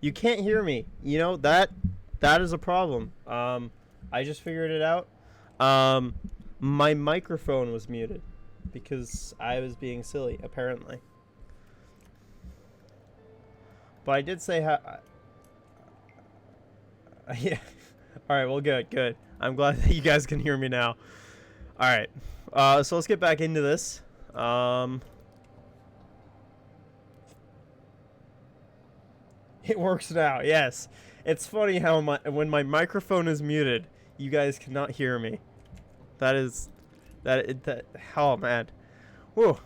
You can't hear me. You know that is a problem. I just figured it out. Um, my microphone was muted because I was being silly, apparently. But I did say yeah. All right. Well, good, good. I'm glad that you guys can hear me now. All right. So let's get back into this. It works now. Yes. It's funny how when my microphone is muted, you guys cannot hear me. That is that. Oh man. Whoa.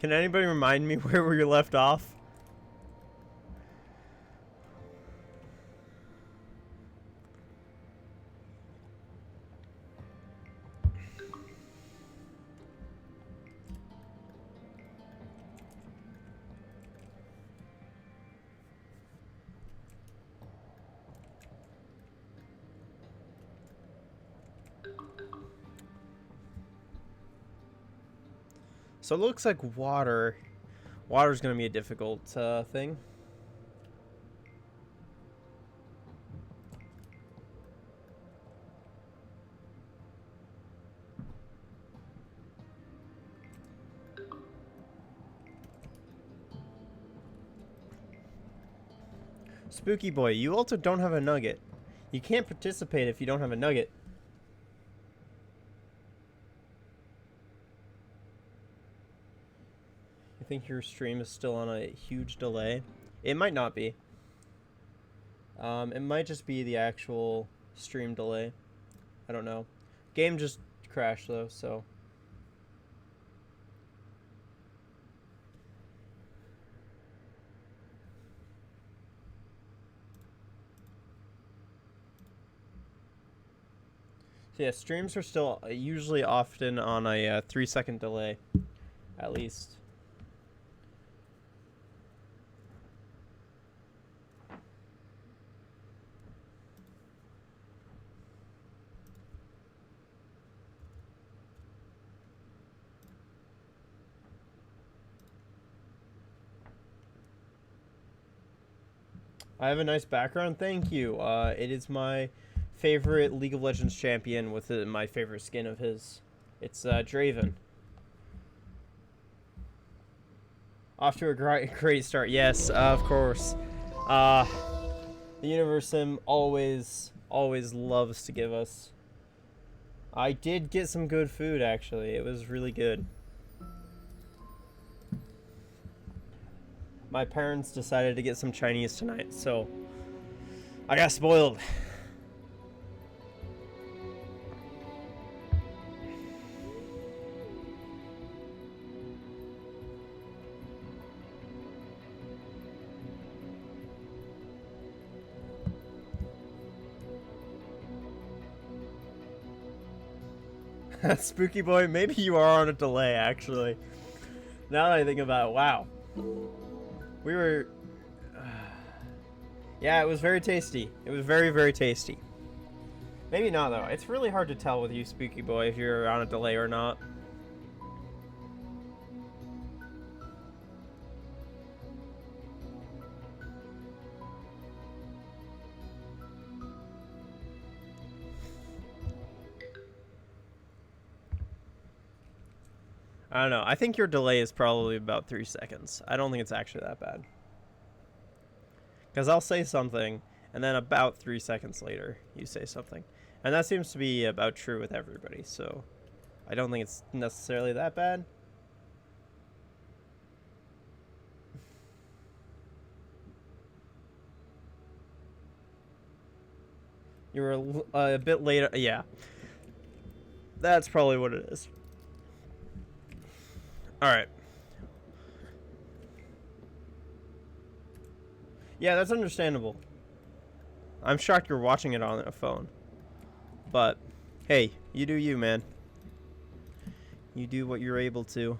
Can anybody remind me where we left off? So it looks like water. Water's gonna be a difficult thing. Spooky boy, you also don't have a nugget. You can't participate if you don't have a nugget. You think your stream is still on a huge delay? It might not be. It might just be the actual stream delay. I don't know. Game just crashed though, so. So yeah, streams are still usually often on a 3-second delay, at least. I have a nice background, thank you. It is my favorite League of Legends champion with my favorite skin of his. It's Draven. Off to a great start. Yes, of course. The Universe Sim always loves to give us. I did get some good food, actually. It was really good. My parents decided to get some Chinese tonight, so I got spoiled. Spooky boy, maybe you are on a delay, actually. Now that I think about it, wow. We were... yeah, it was very tasty. It was very tasty. Maybe not, though. It's really hard to tell with you, Spooky boy, if you're on a delay or not. I don't know. I think your delay is probably about 3 seconds. I don't think it's actually that bad. Because I'll say something, and then about 3 seconds later, you say something. And that seems to be about true with everybody, so I don't think it's necessarily that bad. You were a bit later. Yeah. That's probably what it is. Alright. Yeah, that's understandable. I'm shocked you're watching it on a phone. But, hey, you do you, man. You do what you're able to.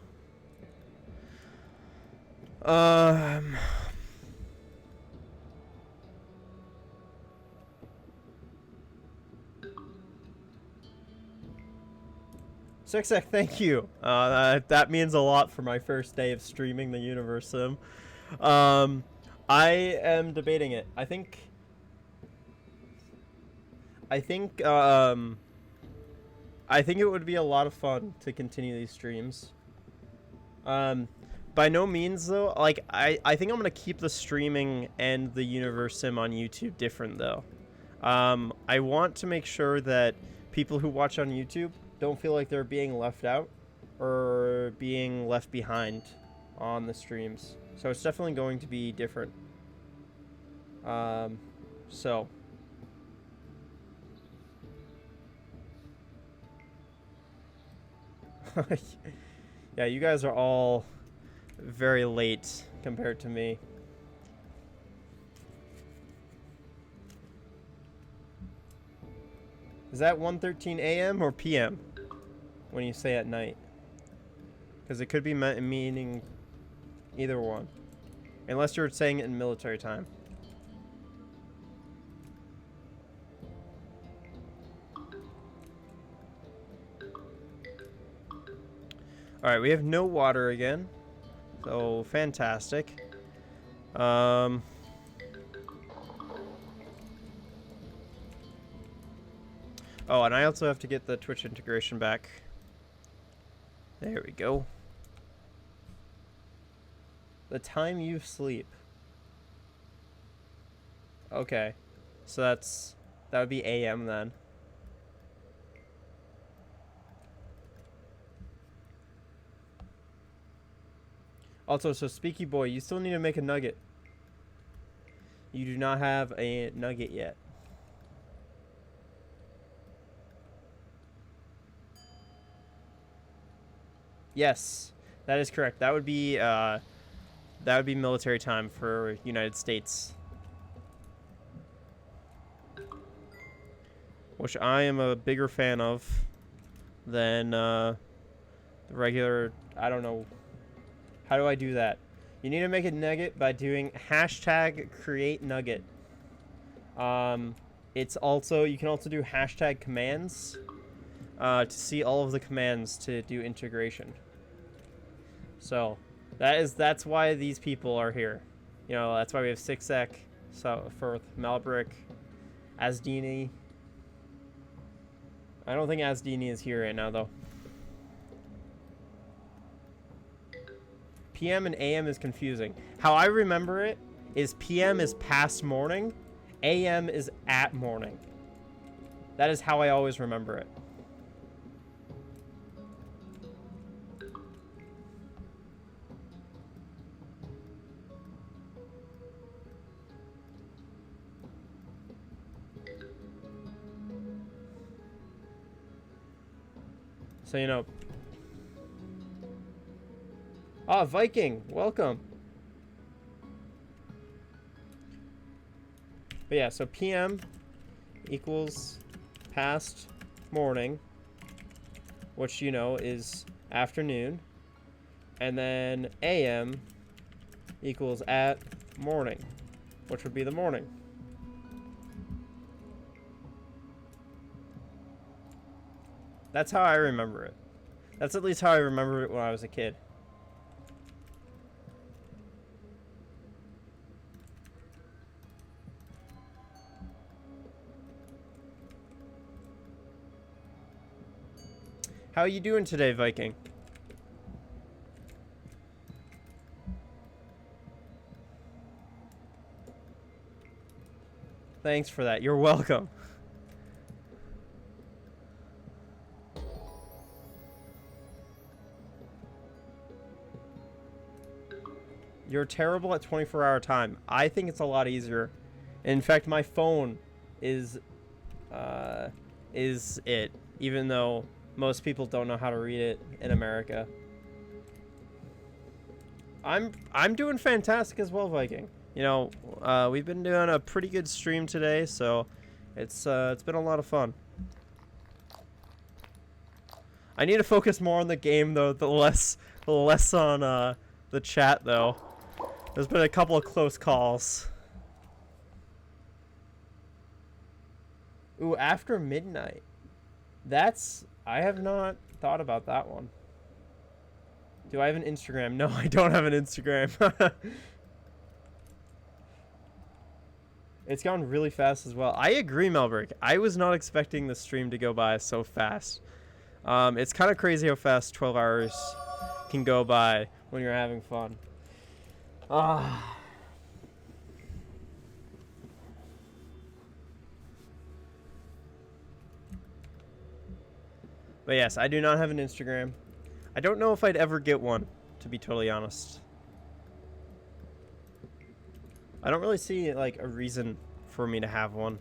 Sixek, thank you. That means a lot for my first day of streaming the Universe Sim. I am debating it. I think it would be a lot of fun to continue these streams. By no means though, like I think I'm gonna keep the streaming and the Universe Sim on YouTube different though. I want to make sure that people who watch on YouTube don't feel like they're being left out or being left behind on the streams. So it's definitely going to be different. So yeah, you guys are all very late compared to me. Is that 1:13 a.m. or p.m. when you say at night? Because it could be meaning either one. Unless you're saying it in military time. Alright, we have no water again. So, fantastic. Oh, and I also have to get the Twitch integration back. There we go. The time you sleep. Okay. So that would be AM then. Also, so Speaky Boy, you still need to make a nugget. You do not have a nugget yet. Yes, that is correct. That would be military time for United States, which I am a bigger fan of than the regular. I don't know. How do I do that? You need to make a nugget by doing #create_nugget. It's also, you can also do #commands to see all of the commands to do integration. So that's why these people are here. You know, that's why we have Sixek, so Firth, Malbrick, Asdini. I don't think Asdini is here right now though. PM and AM is confusing. How I remember it is PM is past morning, AM is at morning. That is how I always remember it. So, you know. Ah, Viking, welcome. But yeah, so PM equals past morning, which, you know, is afternoon. And then AM equals at morning, which would be the morning. That's how I remember it. That's at least how I remember it when I was a kid. How are you doing today, Viking? Thanks for that. You're welcome. You're terrible at 24-hour time. I think it's a lot easier. In fact, my phone is it, even though most people don't know how to read it in America. I'm doing fantastic as well, Viking. You know, we've been doing a pretty good stream today, so it's been a lot of fun. I need to focus more on the game though, the less on the chat though. There's been a couple of close calls. Ooh, after midnight. I have not thought about that one. Do I have an Instagram? No, I don't have an Instagram. It's gone really fast as well. I agree, Melbrick. I was not expecting the stream to go by so fast. It's kind of crazy how fast 12 hours can go by when you're having fun. But yes, I do not have an Instagram. I don't know if I'd ever get one, to be totally honest. I don't really see like a reason for me to have one.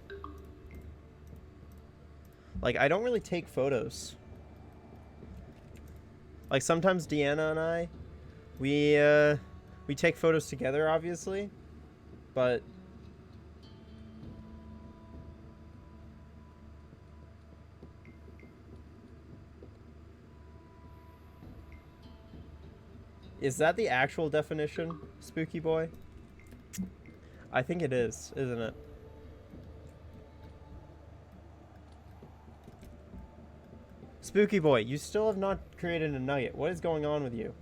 Like, I don't really take photos. Like, sometimes Deanna and I, we take photos together, obviously, but is that the actual definition, Spooky Boy? I think it is, isn't it? Spooky Boy, you still have not created a nugget. What is going on with you?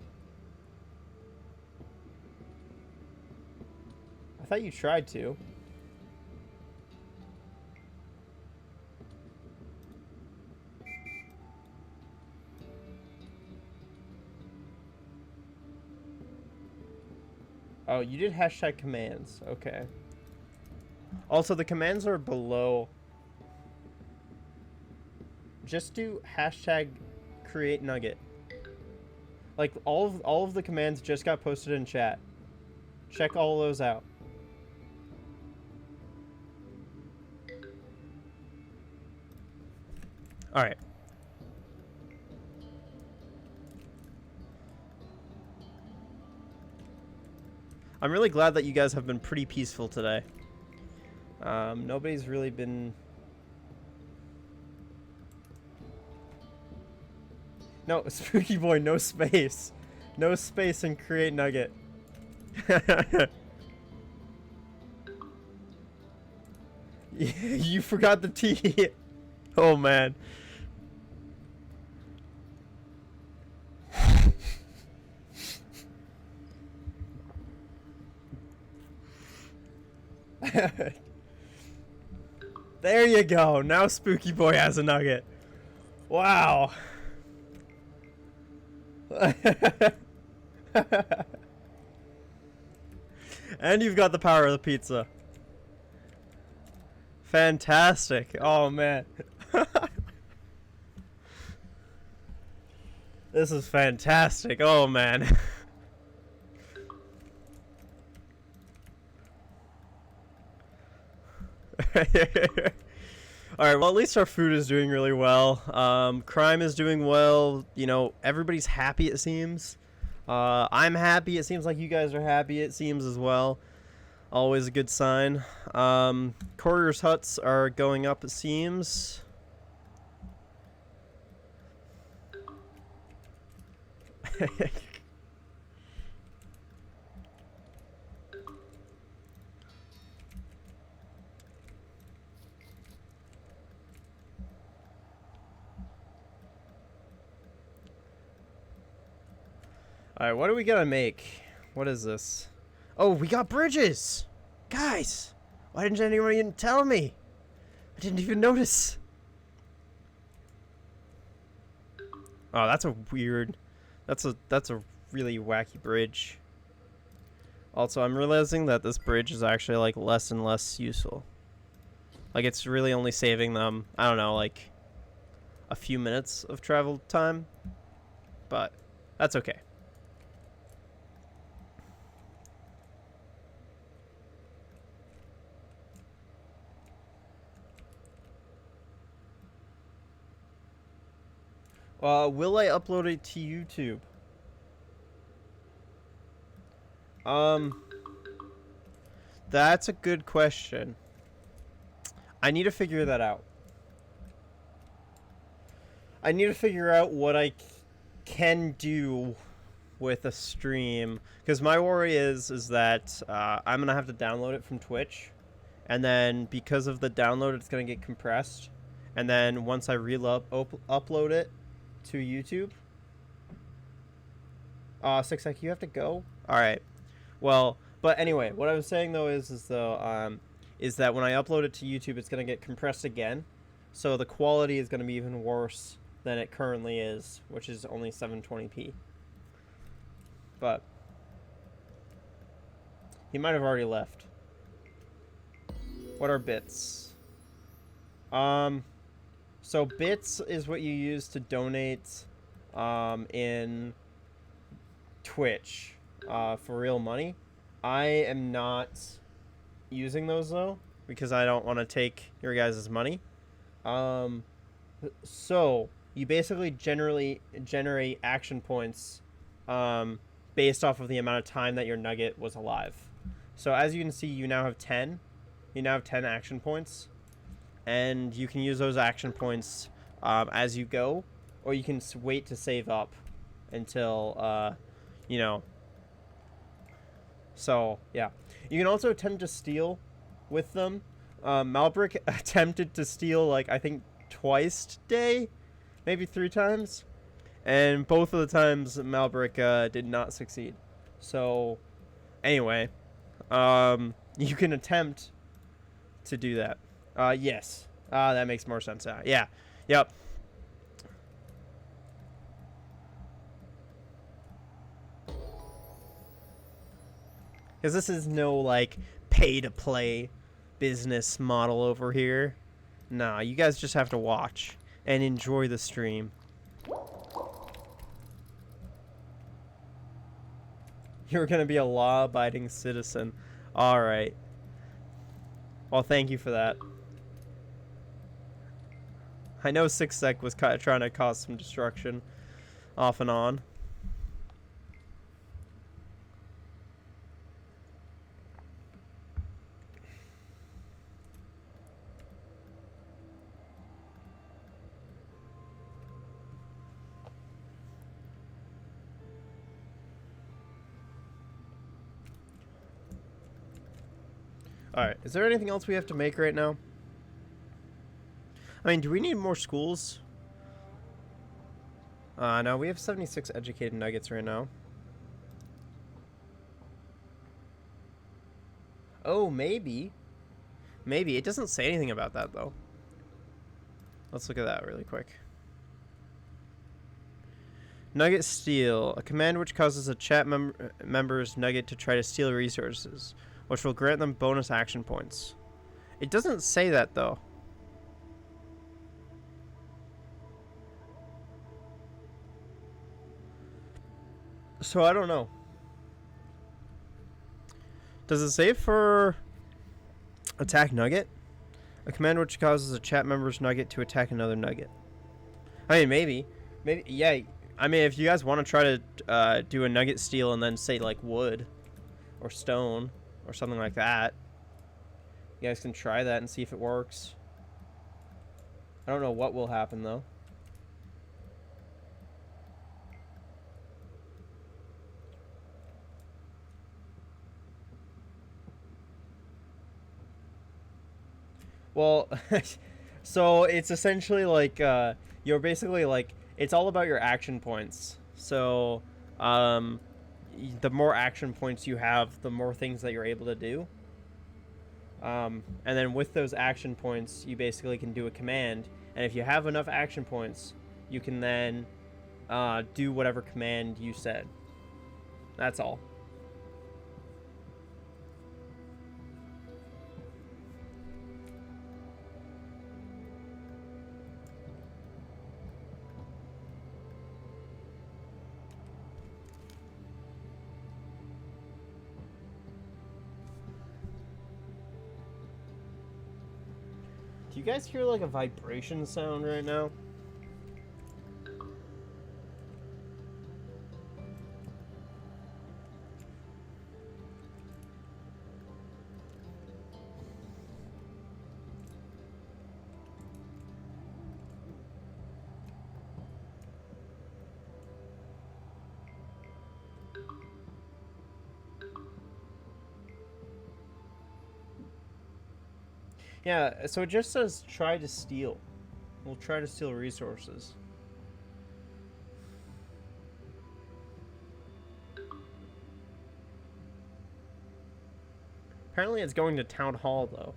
I thought you tried to. Oh, you did hashtag commands. Okay. Also, the commands are below. Just do hashtag create nugget. Like, all of the commands just got posted in chat. Check all those out. Alright. I'm really glad that you guys have been pretty peaceful today. Nobody's really been... No, Spooky Boy, no space. No space and create nugget. You forgot the T. Oh, man. There you go. Now Spooky Boy has a nugget. Wow. And you've got the power of the pizza. Fantastic. Oh, man. This is fantastic. Oh, man. Alright, well, at least our food is doing really well. Crime is doing well. You know, everybody's happy, it seems. I'm happy. It seems like you guys are happy, it seems, as well. Always a good sign. Couriers' huts are going up, it seems. Alright, what are we gonna make? What is this? Oh, we got bridges! Guys! Why didn't anyone even tell me? I didn't even notice. Oh, that's a weird... That's a really wacky bridge. Also, I'm realizing that this bridge is actually, like, less and less useful. Like, it's really only saving them, I don't know, like a few minutes of travel time, but that's okay. Will I upload it to YouTube? That's a good question. I need to figure that out. I need to figure out what I can do with a stream, because my worry is that I'm gonna have to download it from Twitch, and then because of the download, it's gonna get compressed, and then once I upload it to YouTube. Six you have to go. All right. Well, but anyway, what I was saying though is that when I upload it to YouTube, it's gonna get compressed again, so the quality is gonna be even worse than it currently is, which is only 720p. But he might have already left. What are bits? So bits is what you use to donate in Twitch for real money. I am not using those though, because I don't want to take your guys' money. So you basically generate action points based off of the amount of time that your nugget was alive. So as you can see, you now have 10. You now have 10 action points, and you can use those action points as you go, or you can wait to save up until you know. So yeah, you can also attempt to steal with them. Malbrick attempted to steal, like, I think twice today, maybe 3 times, and both of the times Malbrick did not succeed. So anyway, you can attempt to do that. Yes. That makes more sense. Yeah. Yep. Because this is no, like, pay-to-play business model over here. Nah, you guys just have to watch and enjoy the stream. You're gonna be a law-abiding citizen. Alright. Well, thank you for that. I know Six Sec was trying to cause some destruction off and on. Alright, is there anything else we have to make right now? I mean, do we need more schools? No, we have 76 educated nuggets right now. Oh, maybe. Maybe. It doesn't say anything about that, though. Let's look at that really quick. Nugget steal. A command which causes a chat member's nugget to try to steal resources, which will grant them bonus action points. It doesn't say that, though. So I don't know. Does it say for attack nugget? A command which causes a chat member's nugget to attack another nugget. I mean, maybe, yeah. I mean, if you guys want to try to do a nugget steal and then say, like, wood or stone or something like that, you guys can try that and see if it works. I don't know what will happen, though. Well, so it's essentially like you're basically like, it's all about your action points. So the more action points you have, the more things that you're able to do. And then with those action points, you basically can do a command. And if you have enough action points, you can then do whatever command you said. That's all. Do you guys hear like a vibration sound right now? Yeah, so it just says try to steal. We'll try to steal resources. Apparently it's going to town hall though.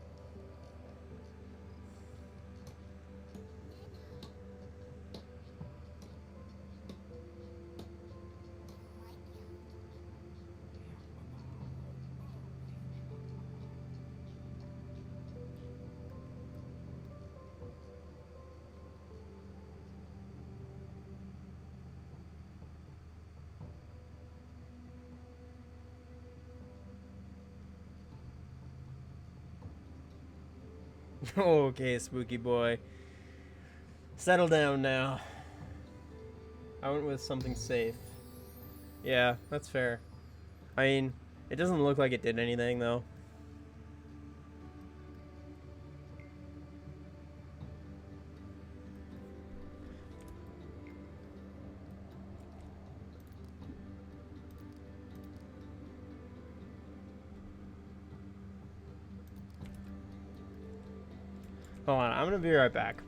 Okay, spooky boy. Settle down now. I went with something safe. Yeah, that's fair. I mean, it doesn't look like it did anything though. Hold on, I'm gonna be right back.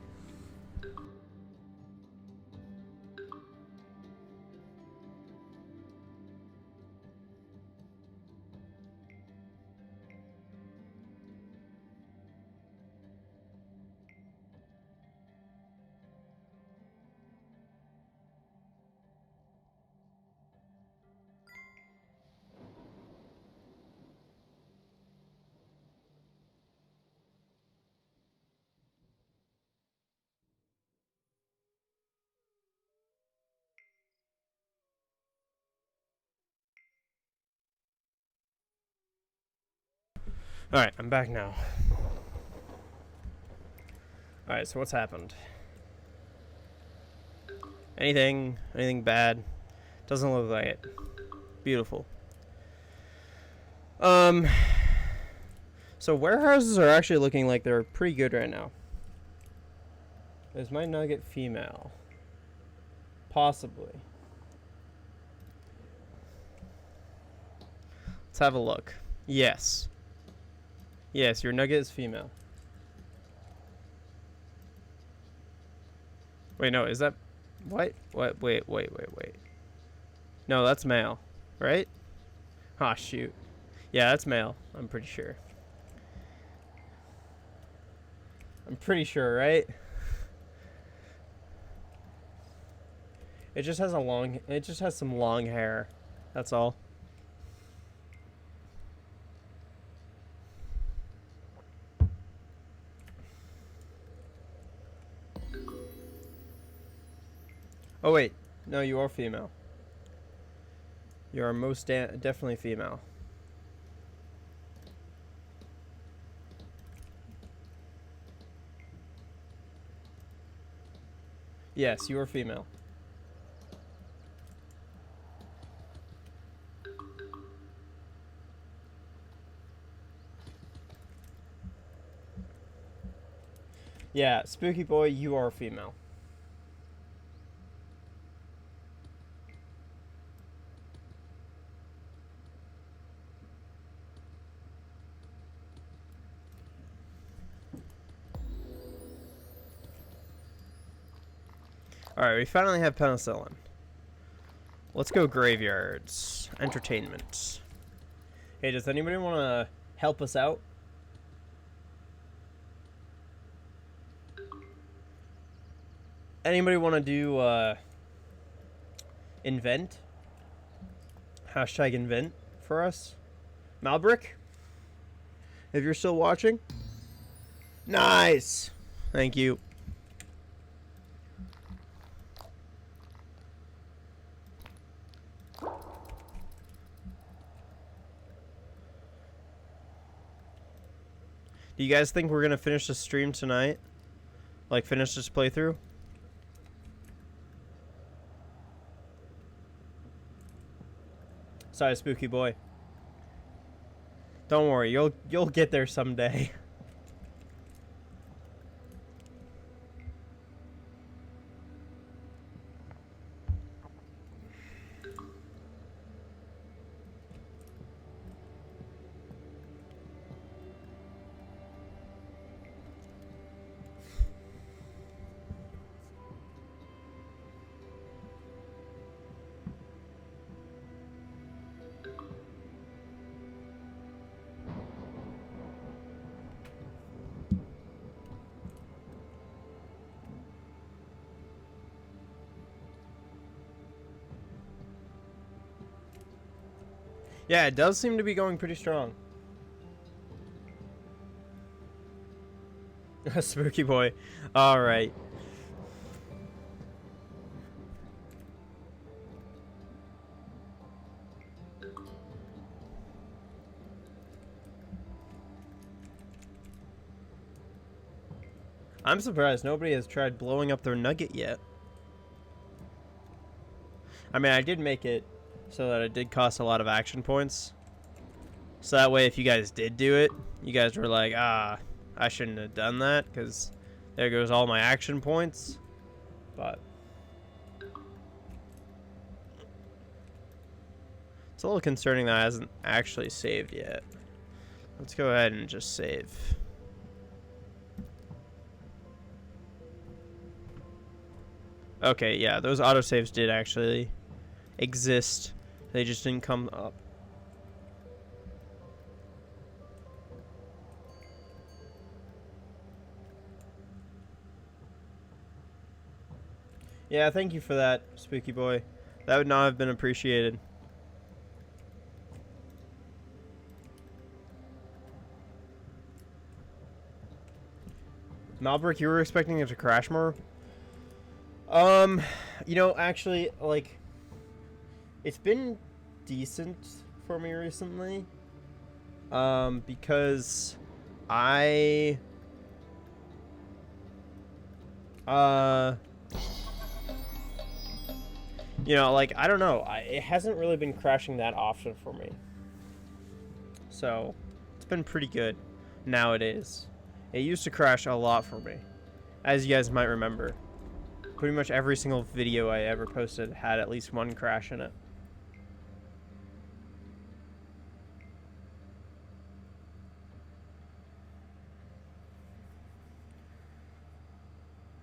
Alright, I'm back now. Alright, so what's happened? Anything bad? Doesn't look like it. Beautiful. So warehouses are actually looking like they're pretty good right now. Is my nugget female? Possibly. Let's have a look. Yes. Yes, your nugget is female. Wait, no, is that... What? What? Wait. No, that's male. Right? Ah, shoot. Yeah, that's male. I'm pretty sure. I'm pretty sure, right? It just has some long hair. That's all. Oh wait, no, you are female. You are most definitely female. Yes, you are female. Yeah, spooky boy, you are female. Alright, we finally have penicillin. Let's go graveyards. Entertainment. Hey, does anybody want to help us out? Anybody want to do, invent? Hashtag invent for us? Malbrick? If you're still watching? Nice! Thank you. Do you guys think we're gonna finish the stream tonight? Like, finish this playthrough? Sorry, spooky boy. Don't worry, you'll get there someday. Yeah, it does seem to be going pretty strong. Spooky boy. Alright. I'm surprised nobody has tried blowing up their nugget yet. I mean, I did make it so that it did cost a lot of action points. So that way, if you guys did do it, you guys were like, ah, I shouldn't have done that, because there goes all my action points. But it's a little concerning that it hasn't actually saved yet. Let's go ahead and just save. Okay, yeah, those autosaves did actually exist. They just didn't come up. Yeah, thank you for that, spooky boy. That would not have been appreciated. Malbrick, you were expecting it to crash more? You know, actually, like, it's been decent for me recently. Because I... you know, like, I don't know. It hasn't really been crashing that often for me. So, it's been pretty good nowadays. It used to crash a lot for me, as you guys might remember. Pretty much every single video I ever posted had at least one crash in it.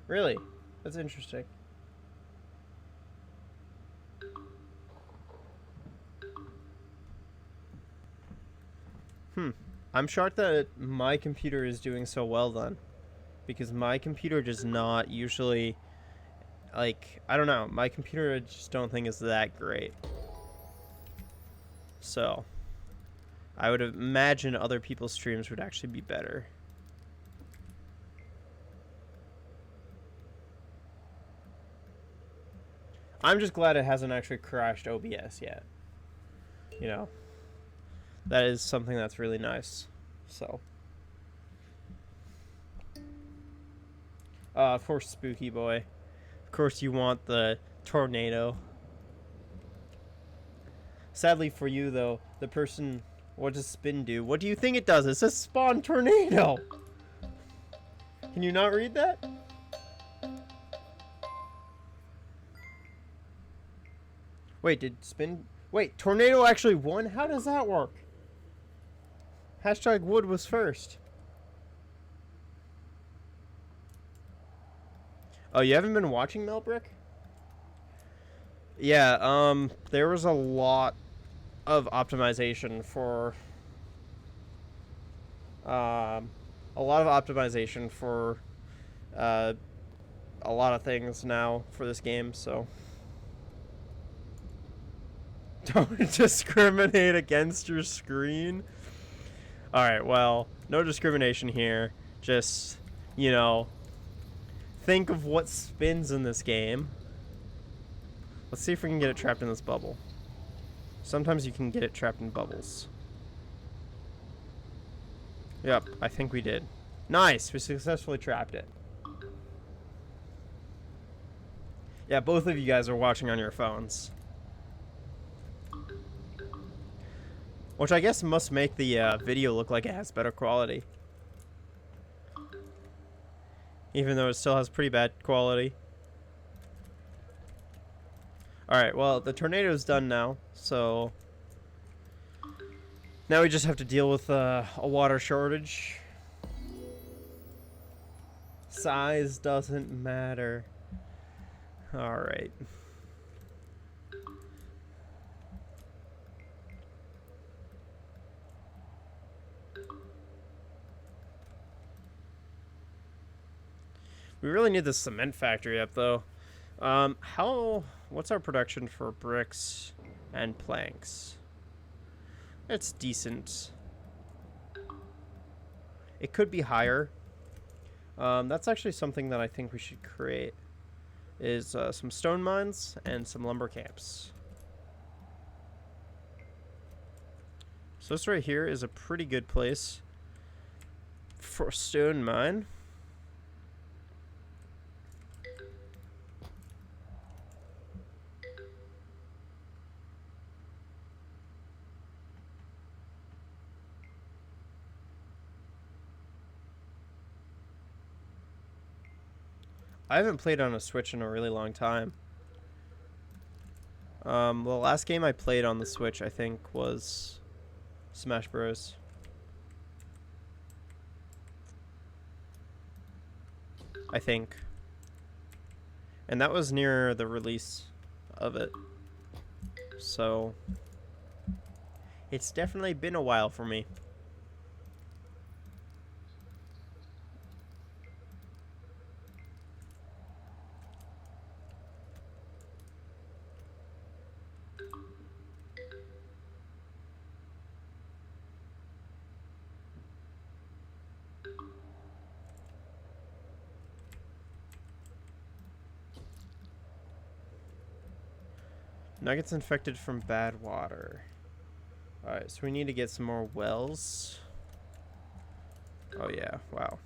Really? That's interesting. I'm shocked that my computer is doing so well then. Because my computer does not usually... Like, I don't know. My computer I just don't think is that great. So, I would imagine other people's streams would actually be better. I'm just glad it hasn't actually crashed OBS yet. You know, that is something that's really nice. So, of course, spooky boy. Of course, you want the tornado. Sadly for you, though, the person... What does spin do? What do you think it does? It says spawn tornado. Can you not read that? Wait, did spin... Wait, tornado actually won? How does that work? Hashtag wood was first. Oh, you haven't been watching Melbrick? Yeah, there was a lot of optimization for... a lot of optimization for a lot of things now for this game, so... Don't discriminate against your screen. Alright, well, no discrimination here. Just, you know, think of what spins in this game. Let's see if we can get it trapped in this bubble. Sometimes you can get it trapped in bubbles. Yep, I think we did. Nice, we successfully trapped it. Yeah, both of you guys are watching on your phones. Which I guess must make the video look like it has better quality. Even though it still has pretty bad quality. Alright, well, the tornado's done now, so... Now we just have to deal with a water shortage. Size doesn't matter. Alright. We really need the cement factory up, though. What's our production for bricks and planks? It's decent. It could be higher. That's actually something that I think we should create. Is some stone mines and some lumber camps. So this right here is a pretty good place for a stone mine. I haven't played on a Switch in a really long time. The last game I played on the Switch, I think, was Smash Bros. I think. And that was near the release of it. So, it's definitely been a while for me. Nuggets infected from bad water. Alright, so we need to get some more wells. Oh yeah, wow.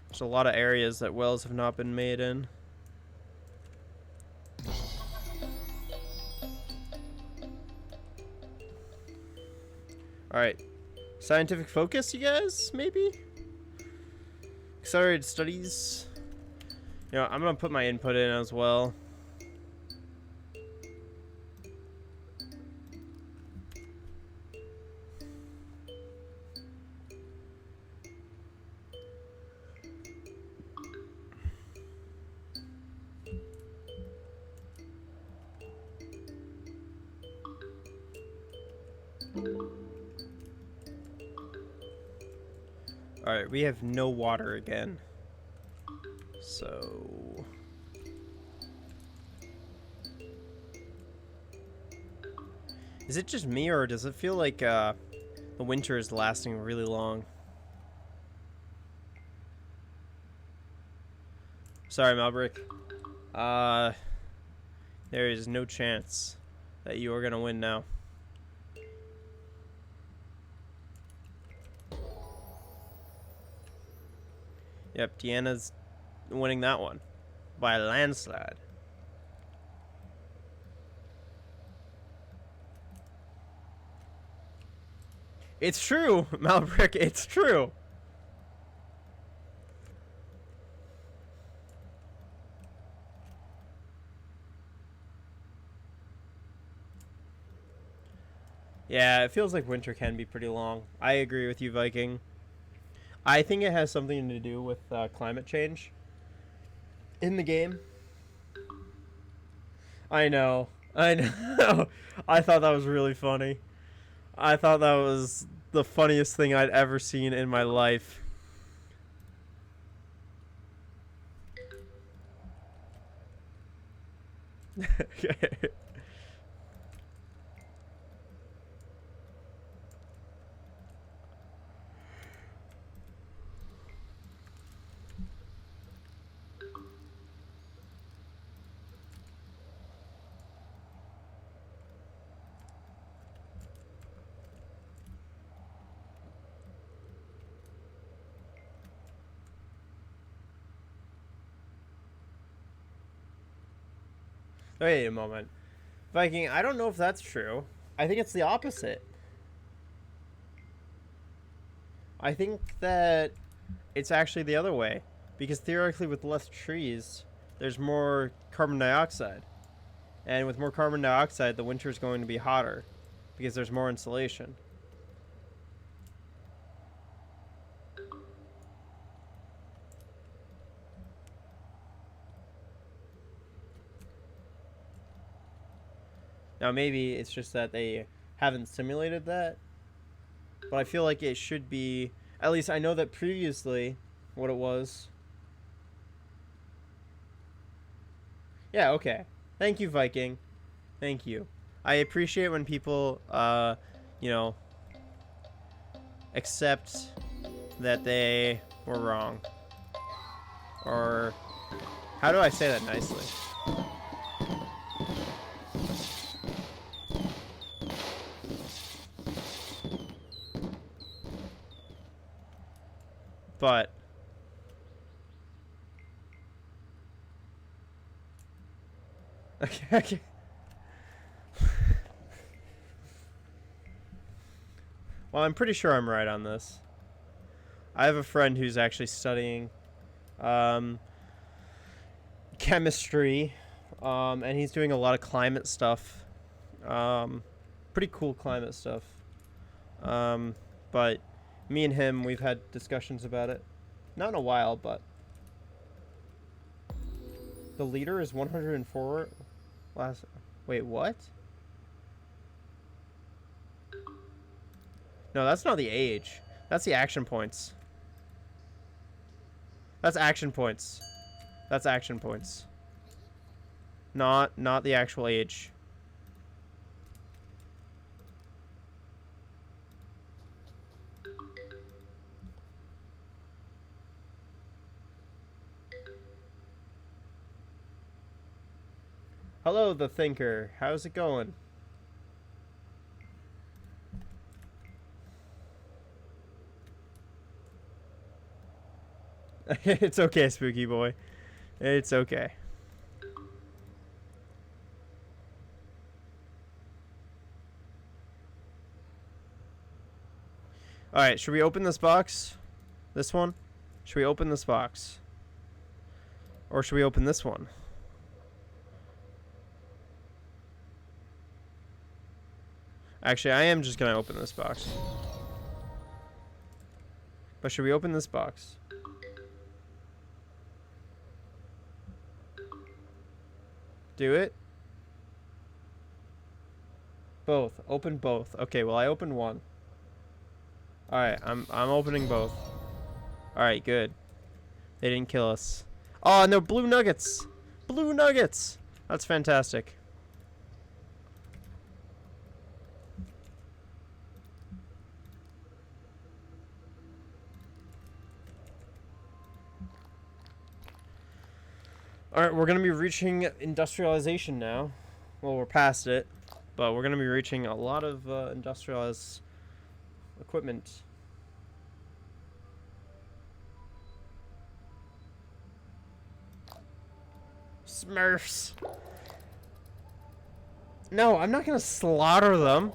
There's a lot of areas that wells have not been made in. Alright. Scientific focus, you guys, maybe? Accelerated studies. You know, I'm gonna put my input in as well. Alright, we have no water again. So... Is it just me, or does it feel like the winter is lasting really long? Sorry, Malbrick. There is no chance that you are gonna win now. Yep, Deanna's winning that one by a landslide. It's true, Malbrick, it's true. Yeah, it feels like winter can be pretty long. I agree with you, Viking. I think it has something to do with climate change in the game. I know. I know. I thought that was really funny. I thought that was the funniest thing I'd ever seen in my life. Okay. Wait a moment. Viking, I don't know if that's true. I think it's the opposite. I think that it's actually the other way. Because theoretically, with less trees, there's more carbon dioxide. And with more carbon dioxide, the winter is going to be hotter. Because there's more insulation. Now, maybe it's just that they haven't simulated that. But I feel like it should be... At least I know that previously, what it was... Yeah, okay. Thank you, Viking. Thank you. I appreciate when people, you know, accept that they were wrong. Or... How do I say that nicely? But... Okay, okay. Well, I'm pretty sure I'm right on this. I have a friend who's actually studying chemistry, and he's doing a lot of climate stuff. Pretty cool climate stuff. But me and him, we've had discussions about it. Not in a while, but... The leader is 104 last... Wait, what? No, that's not the age. That's the action points. That's action points. That's action points. Not the actual age. Hello, the thinker. How's it going? It's okay, spooky boy. It's okay. Alright, should we open this box? This one? Should we open this box? Or should we open this one? Actually, I am just gonna open this box. But should we open this box? Do it? Both. Open both. Okay, well I opened one. Alright, I'm opening both. Alright, good. They didn't kill us. Oh, and they're blue nuggets! Blue nuggets! That's fantastic. Alright, we're going to be reaching industrialization now. Well, we're past it. But we're going to be reaching a lot of industrialized equipment. Smurfs. No, I'm not going to slaughter them.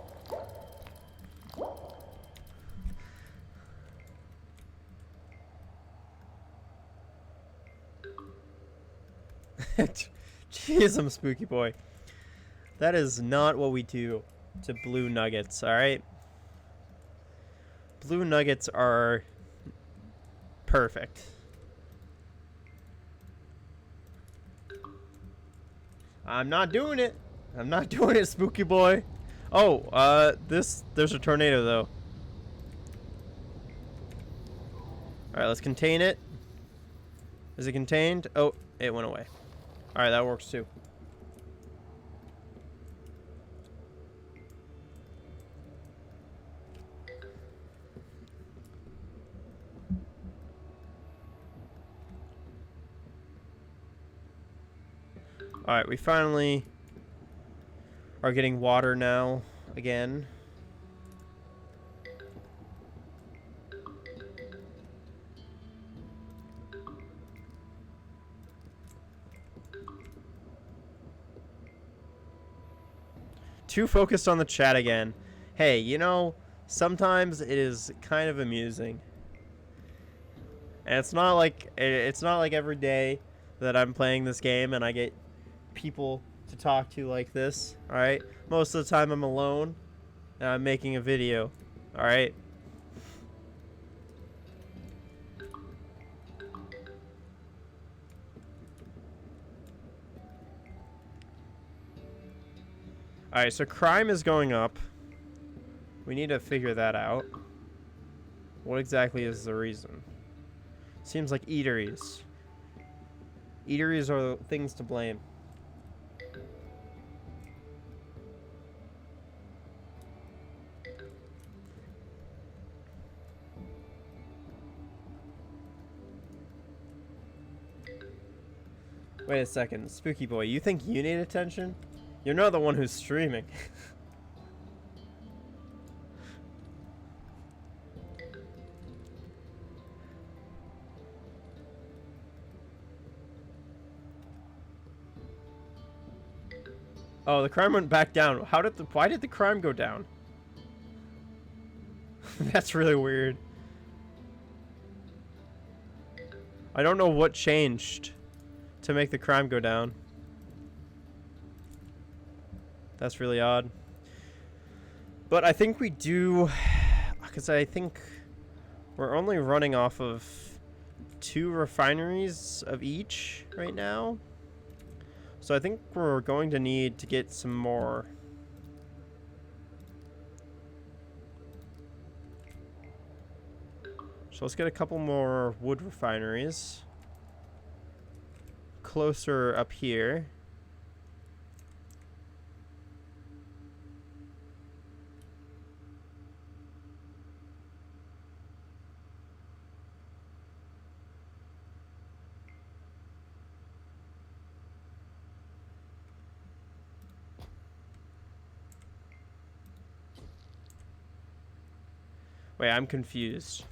Jeez, I'm spooky boy. That is not what we do to blue nuggets, alright? Blue nuggets are perfect. I'm not doing it. I'm not doing it, spooky boy. Oh, there's a tornado though. Alright, let's contain it. Is it contained? Oh, it went away. Alright, that works too. Alright, we finally are getting water now, again. too focused on the chat again. Hey, you know, sometimes it is kind of amusing. And it's not like every day that I'm playing this game and I get people to talk to like this, all right? Most of the time I'm alone and I'm making a video, all right? All right, so crime is going up. We need to figure that out. What exactly is the reason? Seems like eateries. Eateries are the things to blame. Wait a second, Spooky Boy, you think you need attention? You're not the one who's streaming. Oh, the crime went back down. Why did the crime go down? That's really weird. I don't know what changed to make the crime go down. That's really odd. But I think we do, because I think we're only running off of 2 refineries of each right now. So I think we're going to need to get some more. So let's get a couple more wood refineries closer up here. Wait, I'm confused.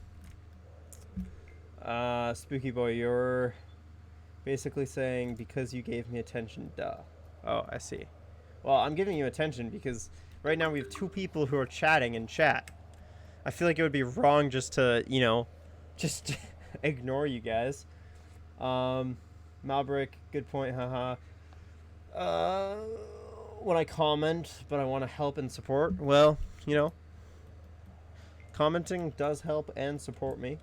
Spooky Boy, you're basically saying because you gave me attention, duh. Oh, I see. Well, I'm giving you attention because right now we have 2 people who are chatting in chat. I feel like it would be wrong just to, you know, just ignore you guys. Malbrick, good point, haha. When I comment, but I want to help and support, well, you know, commenting does help and support me.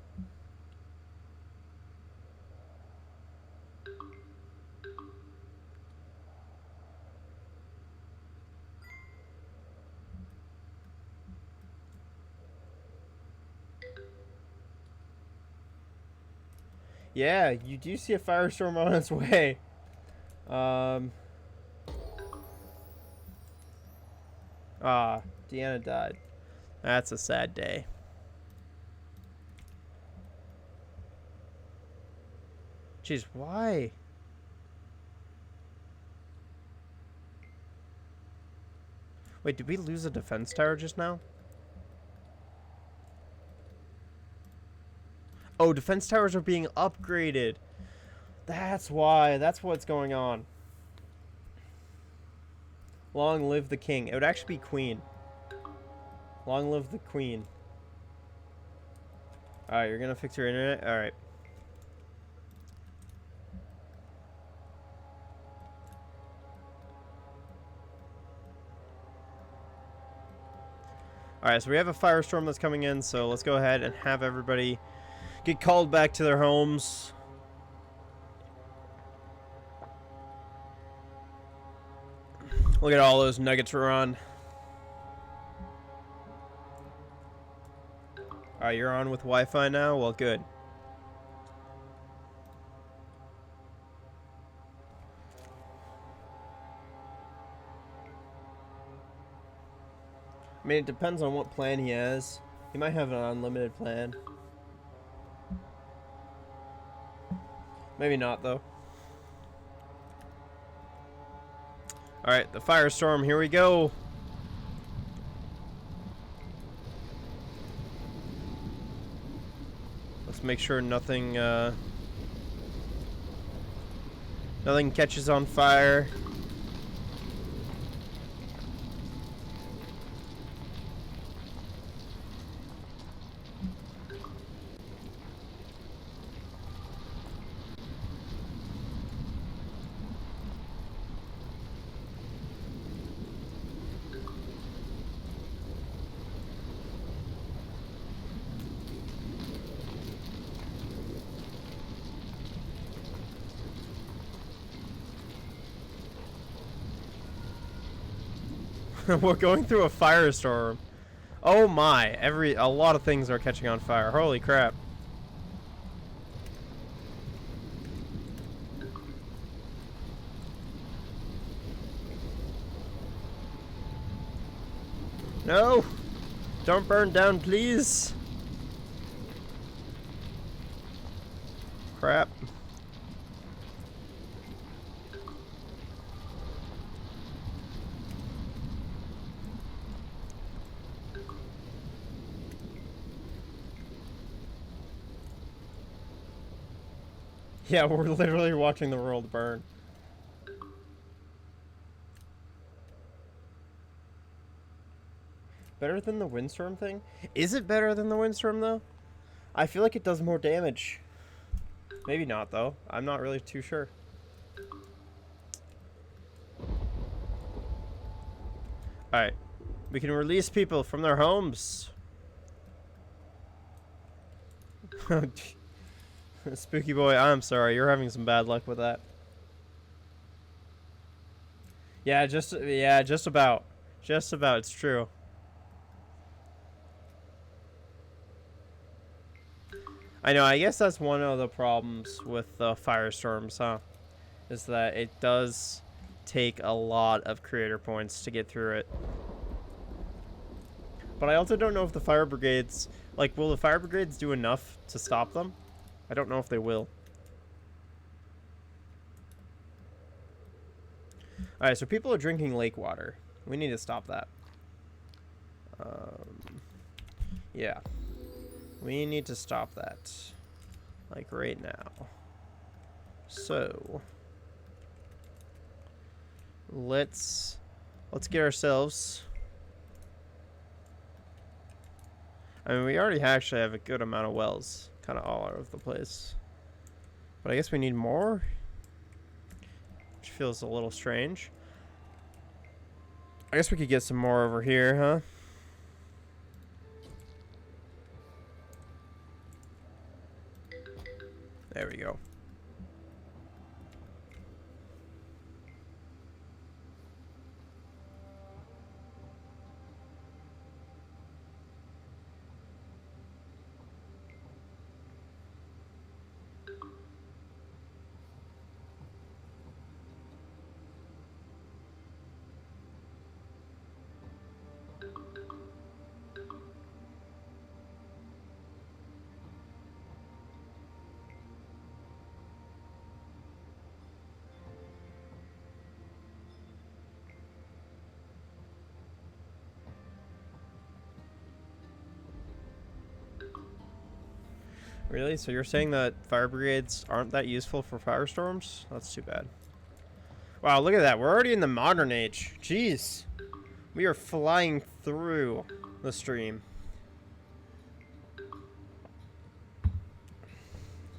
Yeah, you do see a firestorm on its way. Deanna died. That's a sad day. Jeez, why? Wait, did we lose a defense tower just now? Oh, defense towers are being upgraded. That's why. That's what's going on. Long live the king. It would actually be queen. Long live the queen. Alright, you're gonna fix your internet? Alright. Alright, so we have a firestorm that's coming in, so let's go ahead and have everybody get called back to their homes. Look at all those nuggets we're on. Alright, you're on with Wi-Fi now? Well, good. I mean, it depends on what plan he has. He might have an unlimited plan. Maybe not, though. Alright, the firestorm, here we go. Let's make sure nothing, nothing catches on fire. We're going through a firestorm. Oh my, a lot of things are catching on fire. Holy crap. No! Don't burn down, please! Crap. Yeah, we're literally watching the world burn. Better than the windstorm thing? Is it better than the windstorm, though? I feel like it does more damage. Maybe not, though. I'm not really too sure. Alright. We can release people from their homes. Spooky boy, I'm sorry. You're having some bad luck with that. Yeah, just about. Just about. It's true. I know, I guess that's one of the problems with firestorms, huh? Is that it does take a lot of creator points to get through it. But I also don't know if the fire brigades... Like, will the fire brigades do enough to stop them? I don't know if they will. Alright, so people are drinking lake water. We need to stop that. Yeah. We need to stop that. Like right now. So let's get ourselves... I mean, we already actually have a good amount of wells, kind of all over the place. But I guess we need more, which feels a little strange. I guess we could get some more over here, huh? There we go. Really? So you're saying that fire brigades aren't that useful for firestorms? That's too bad. Wow, look at that. We're already in the modern age. Jeez. We are flying through the stream.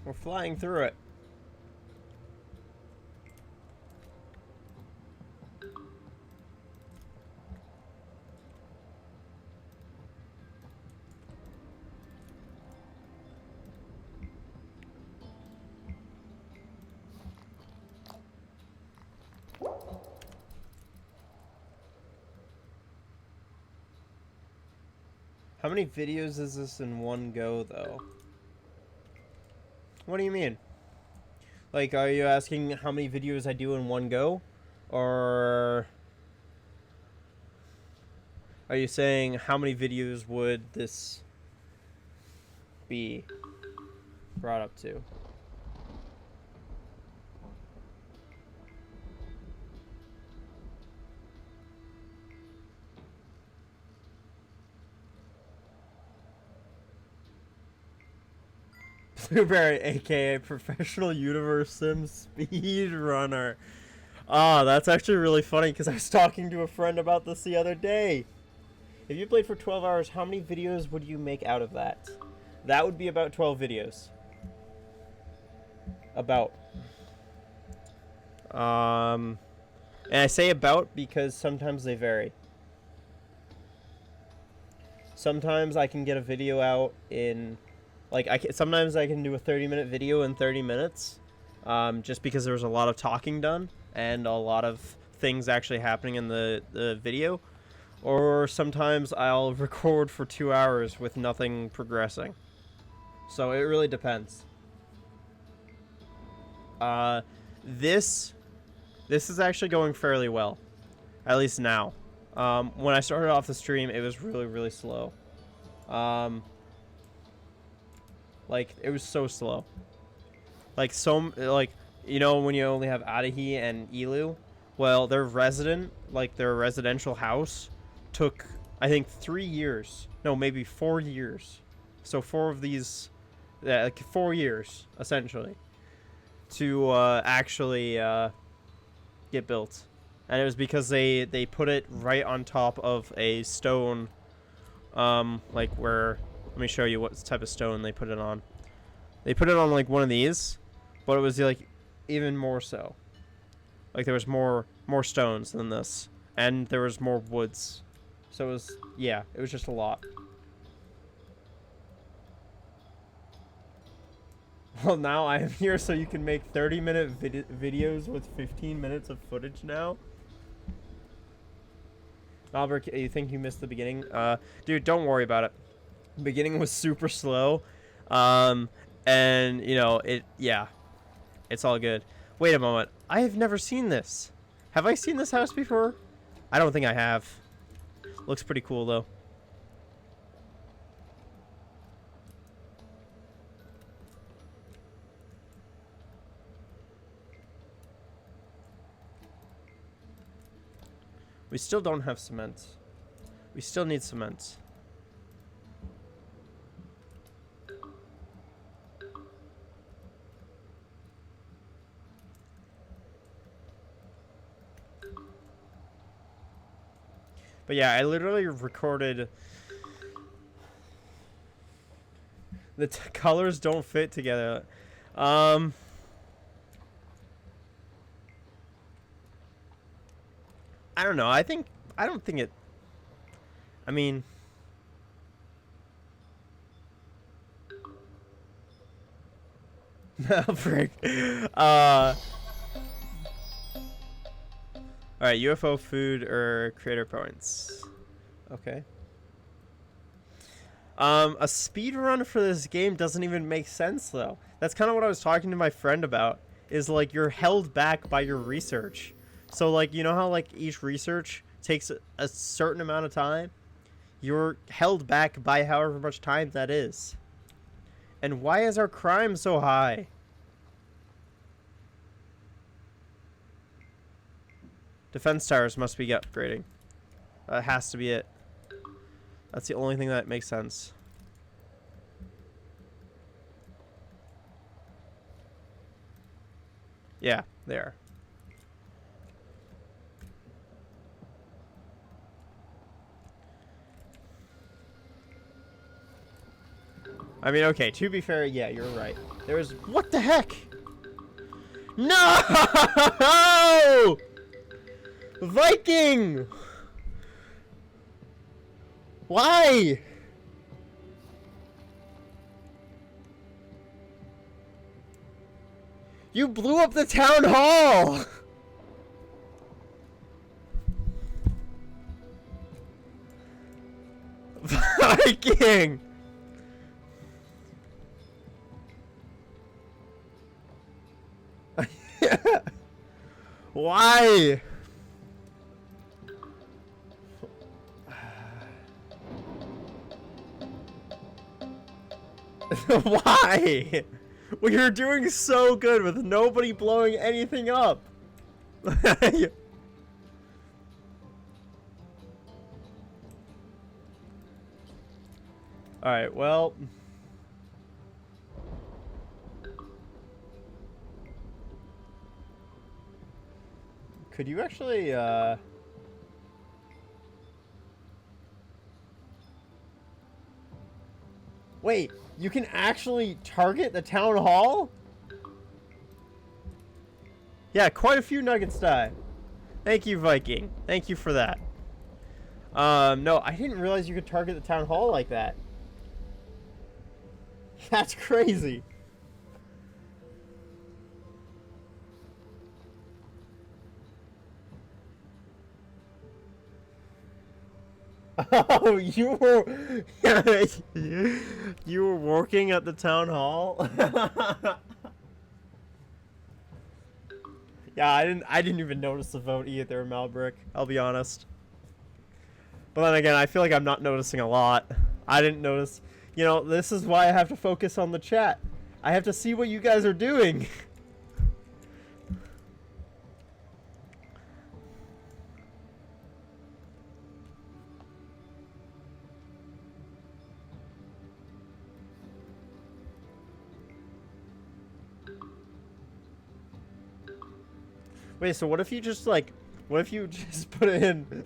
We're flying through it. How many videos is this in one go, though? What do you mean? Like, are you asking how many videos I do in one go? Or are you saying how many videos would this be brought up to? Bluebarry, aka Professional Universe Sim Speedrunner. Ah, that's actually really funny because I was talking to a friend about this the other day. If you played for 12 hours, how many videos would you make out of that? That would be about 12 videos. About. And I say about because sometimes they vary. Sometimes I can get a video out in... Like, sometimes I can do a 30-minute video in 30 minutes, just because there was a lot of talking done and a lot of things actually happening in the video. or sometimes I'll record for 2 hours with nothing progressing. So it really depends. This is actually going fairly well, at least now. When I started off the stream, it was really, really slow. Like, it was so slow. Like, you know, when you only have Adahi and Elu, well, their residential house took, I think, 3 years. No, maybe 4 years. So 4 of these, like 4 years, essentially, to actually get built. And it was because they put it right on top of a stone, like where, let me show you what type of stone they put it on. They put it on like one of these, but it was like even more so. Like there was more stones than this, and there was more woods. So it was, yeah, it was just a lot. Well, now I am here so you can make 30-minute videos with 15 minutes of footage now. Albert, you think you missed the beginning? Dude, don't worry about it. The beginning was super slow. And, you know, yeah. It's all good. Wait a moment. I have never seen this. Have I seen this house before? I don't think I have. Looks pretty cool, though. We still don't have cement. We still need cement. But yeah, I literally recorded... The colors don't fit together. I don't know. I don't think it... I mean... No, frick. Alright, UFO food or creator points. Okay. A speed run for this game doesn't even make sense, though. That's kind of what I was talking to my friend about. Is, like, you're held back by your research. So, like, you know how, like, each research takes a certain amount of time? You're held back by however much time that is. And why is our crime so high? Defense towers must be upgrading. That has to be it. That's the only thing that makes sense. Yeah, there. I mean, okay, to be fair, yeah, you're right. There's... What the heck? No! Viking! Why? You blew up the town hall! Viking! Why? Why? We were doing so good with nobody blowing anything up. Alright, well... Could you actually, Wait, you can actually target the town hall? Yeah, quite a few nuggets die. Thank you, Viking. Thank you for that. No, I didn't realize you could target the town hall like that. That's crazy. Oh, you were working at the town hall? Yeah, I didn't even notice the vote either, Malbrick. I'll be honest. But then again, I feel like I'm not noticing a lot. I didn't notice. You know, this is why I have to focus on the chat. I have to see what you guys are doing. Wait, so what if you just like, what if you just put in,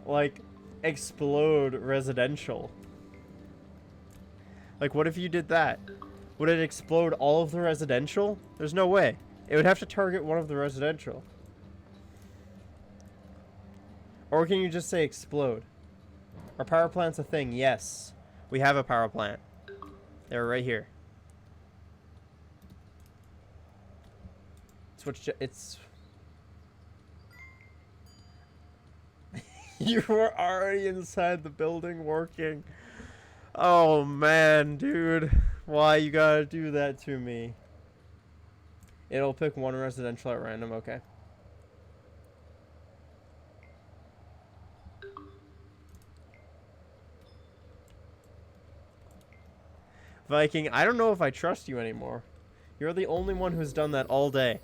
like, explode residential? Like, what if you did that? Would it explode all of the residential? There's no way. It would have to target one of the residential. Or can you just say explode? Our power plant's a thing, yes. We have a power plant. They're right here. It's you were already inside the building working. Oh man, dude. Why you gotta do that to me? It'll pick one residential at random, okay. Viking, I don't know if I trust you anymore. You're the only one who's done that all day.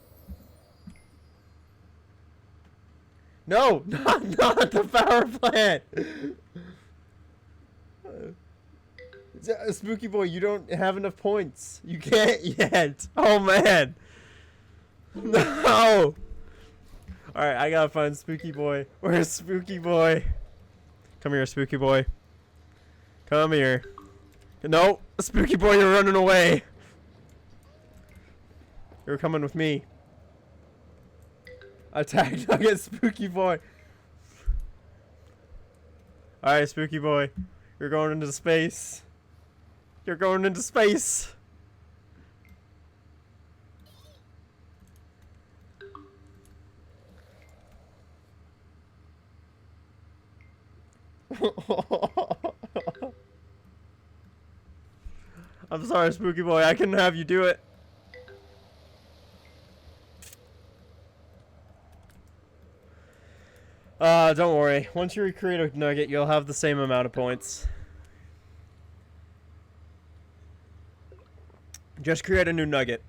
No, not the power plant. Spooky boy, you don't have enough points. You can't yet. Oh man. No. All right, I gotta find Spooky boy. Where's Spooky boy? Come here, Spooky boy. Come here. No, Spooky boy, you're running away. You're coming with me. Attack Nugget, Spooky boy. Alright, Spooky boy. You're going into space. You're going into space. I'm sorry, Spooky boy. I couldn't have you do it. Don't worry. Once you recreate a nugget, you'll have the same amount of points. Just create a new nugget.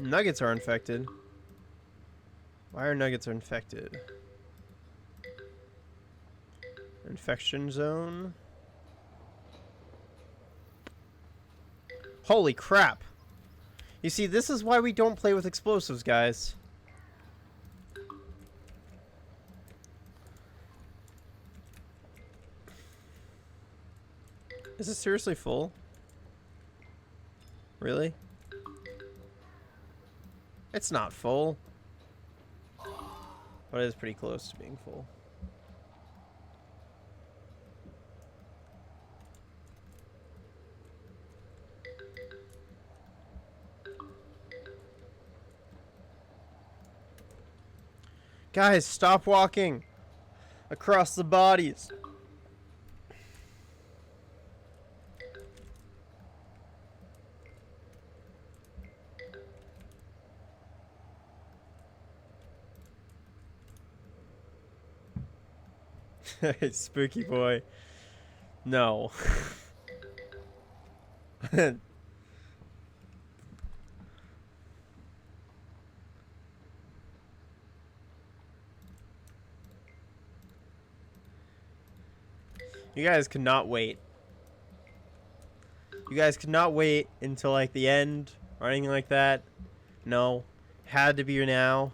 Nuggets are infected. Why are nuggets infected? Infection zone. Holy crap. You see, this is why we don't play with explosives, guys. Is it seriously full? Really? It's not full. But it is pretty close to being full. Guys, stop walking across the bodies. Spooky boy. No. You guys could not wait. You guys could not wait until like the end or anything like that. No. Had to be now.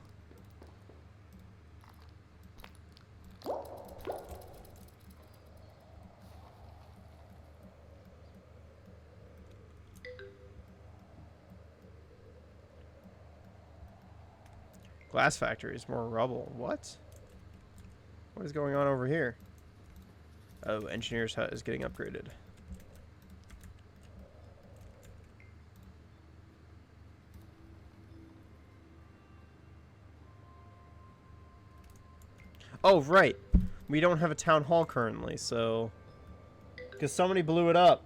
Glass factory is more rubble. What? What is going on over here? Oh, engineer's hut is getting upgraded. Oh, right. We don't have a town hall currently, so... Because somebody blew it up.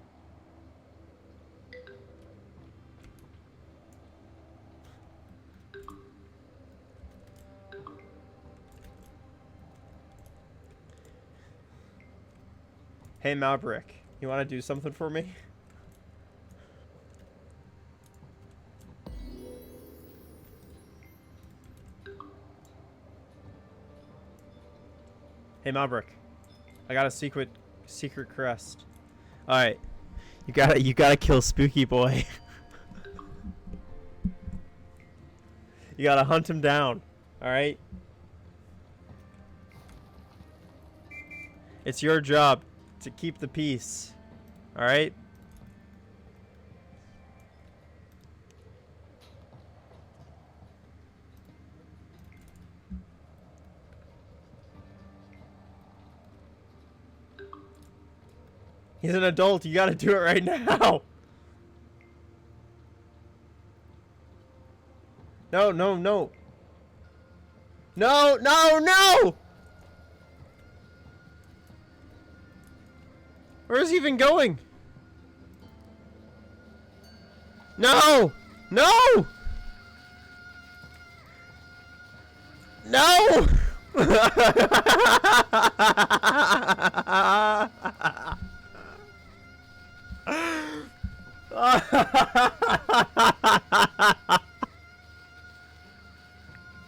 Hey, Maverick, you want to do something for me? Hey, Maverick, I got a secret crest. All right, you gotta kill Spooky Boy. You gotta hunt him down. All right. It's your job to keep the peace. All right. He's an adult. You gotta do it right now. No, no, no. No, no, no! Where's he even going? No! No! No!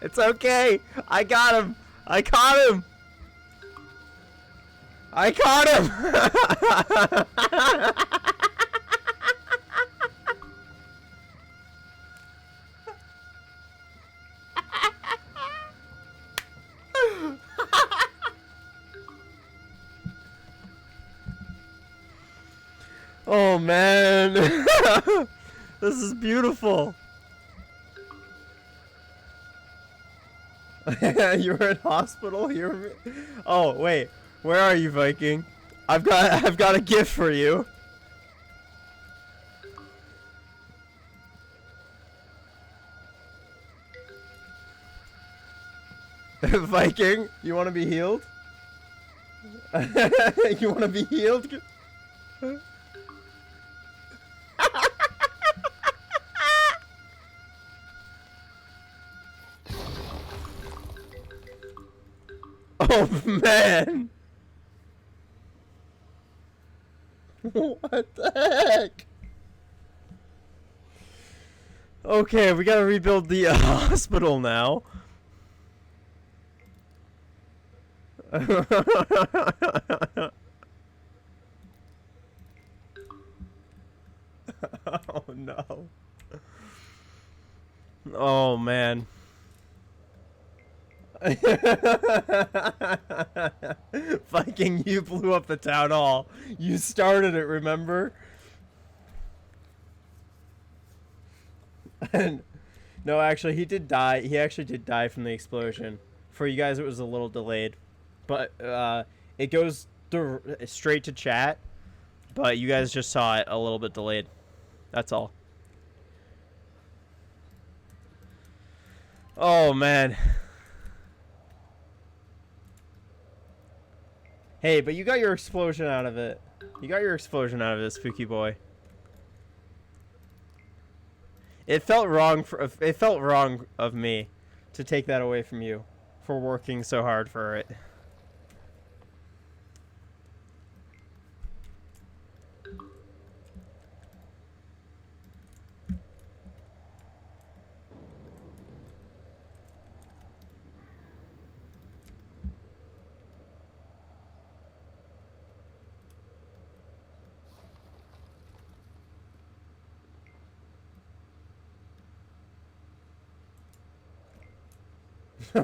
It's okay. I got him. I caught him. I caught him. Oh man. This is beautiful. You were in hospital here? Oh wait, where are you, Viking? I've got a gift for you. Viking, you want to be healed? You want to be healed? Oh man! What the heck? Okay, we gotta rebuild the hospital now. Oh no. Oh man. Viking, you blew up the town hall. You started it, remember? And no, actually, he did die. He actually did die from the explosion. For you guys, it was a little delayed, but it goes straight to chat. But you guys just saw it a little bit delayed. That's all. Oh man. Hey, but you got your explosion out of it. You got your explosion out of it, Spooky Boy. It felt wrong of me to take that away from you for working so hard for it.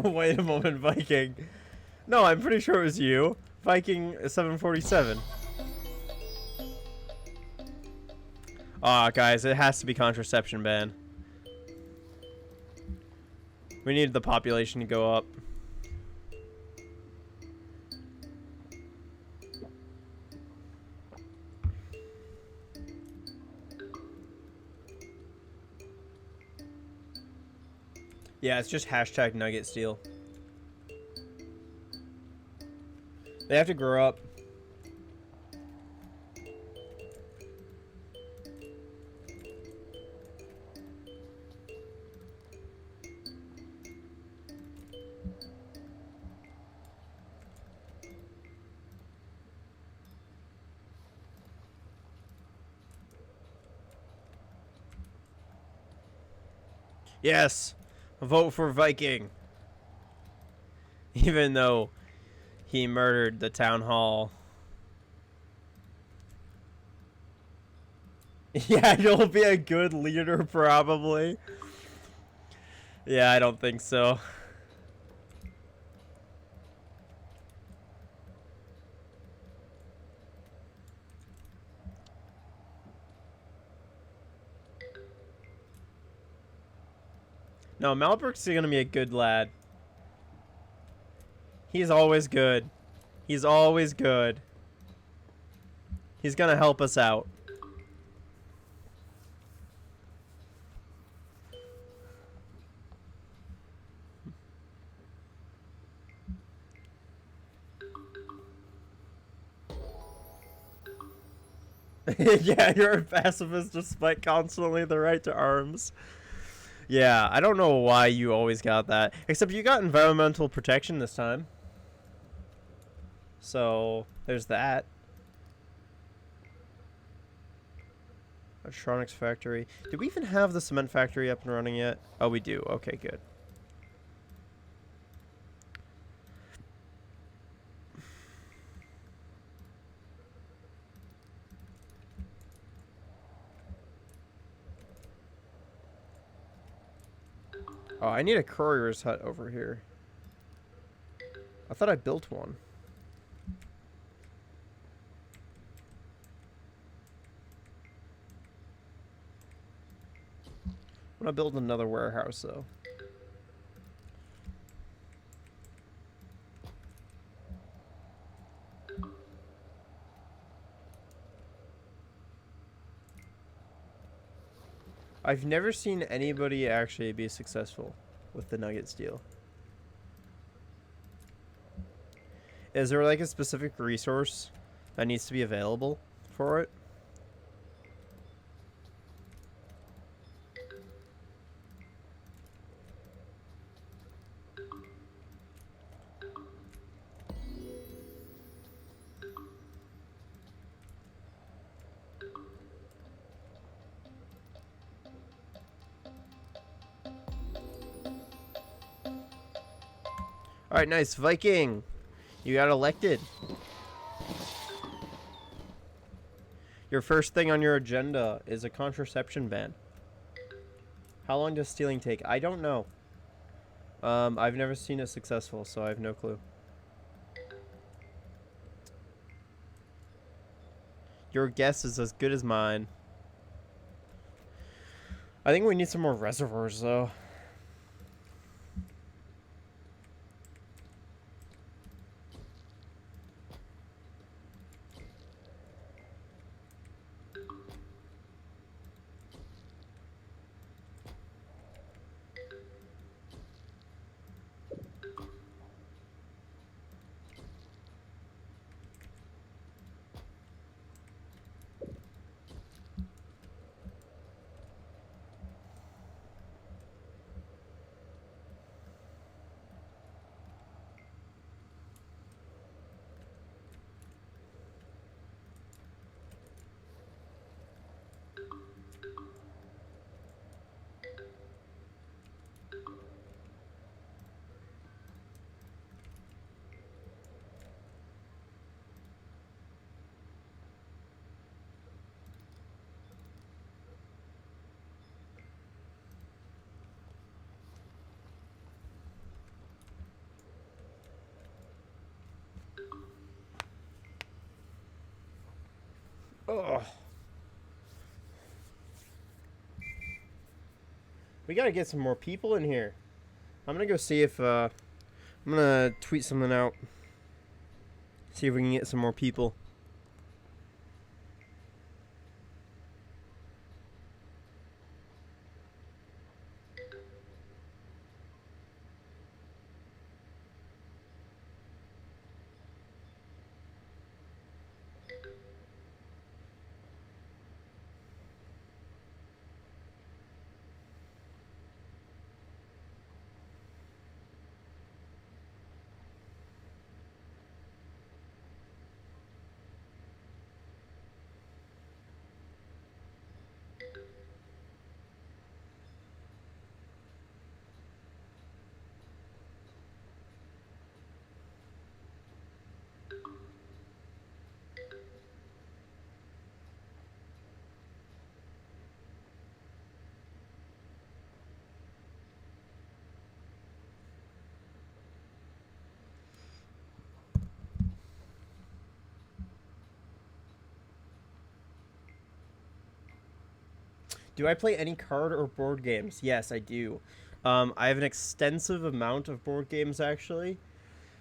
Wait a moment, Viking. No, I'm pretty sure it was you. Viking 747. Aw, guys, it has to be contraception ban. We need the population to go up. Yeah, it's just hashtag Nugget Steal. They have to grow up. Yes! Vote for Viking! Even though he murdered the town hall. Yeah, you'll be a good leader, probably. Yeah, I don't think so. No, Malbrook's gonna be a good lad. He's always good. He's always good. He's gonna help us out. Yeah, you're a pacifist despite constantly the right to arms. Yeah, I don't know why you always got that. Except you got environmental protection this time. So, there's that. Electronics factory. Do we even have the cement factory up and running yet? Oh, we do. Okay, good. Oh, I need a courier's hut over here. I thought I built one. I'm gonna build another warehouse, though. I've never seen anybody actually be successful with the nugget steal. Is there like a specific resource that needs to be available for it? Alright, nice. Viking! You got elected. Your first thing on your agenda is a contraception ban. How long does stealing take? I don't know. I've never seen it successful, so I have no clue. Your guess is as good as mine. I think we need some more reservoirs, though. Ugh. We gotta get some more people in here. I'm gonna go see if, I'm gonna tweet something out. See if we can get some more people. Do I play any card or board games? Yes, I do. I have an extensive amount of board games, actually.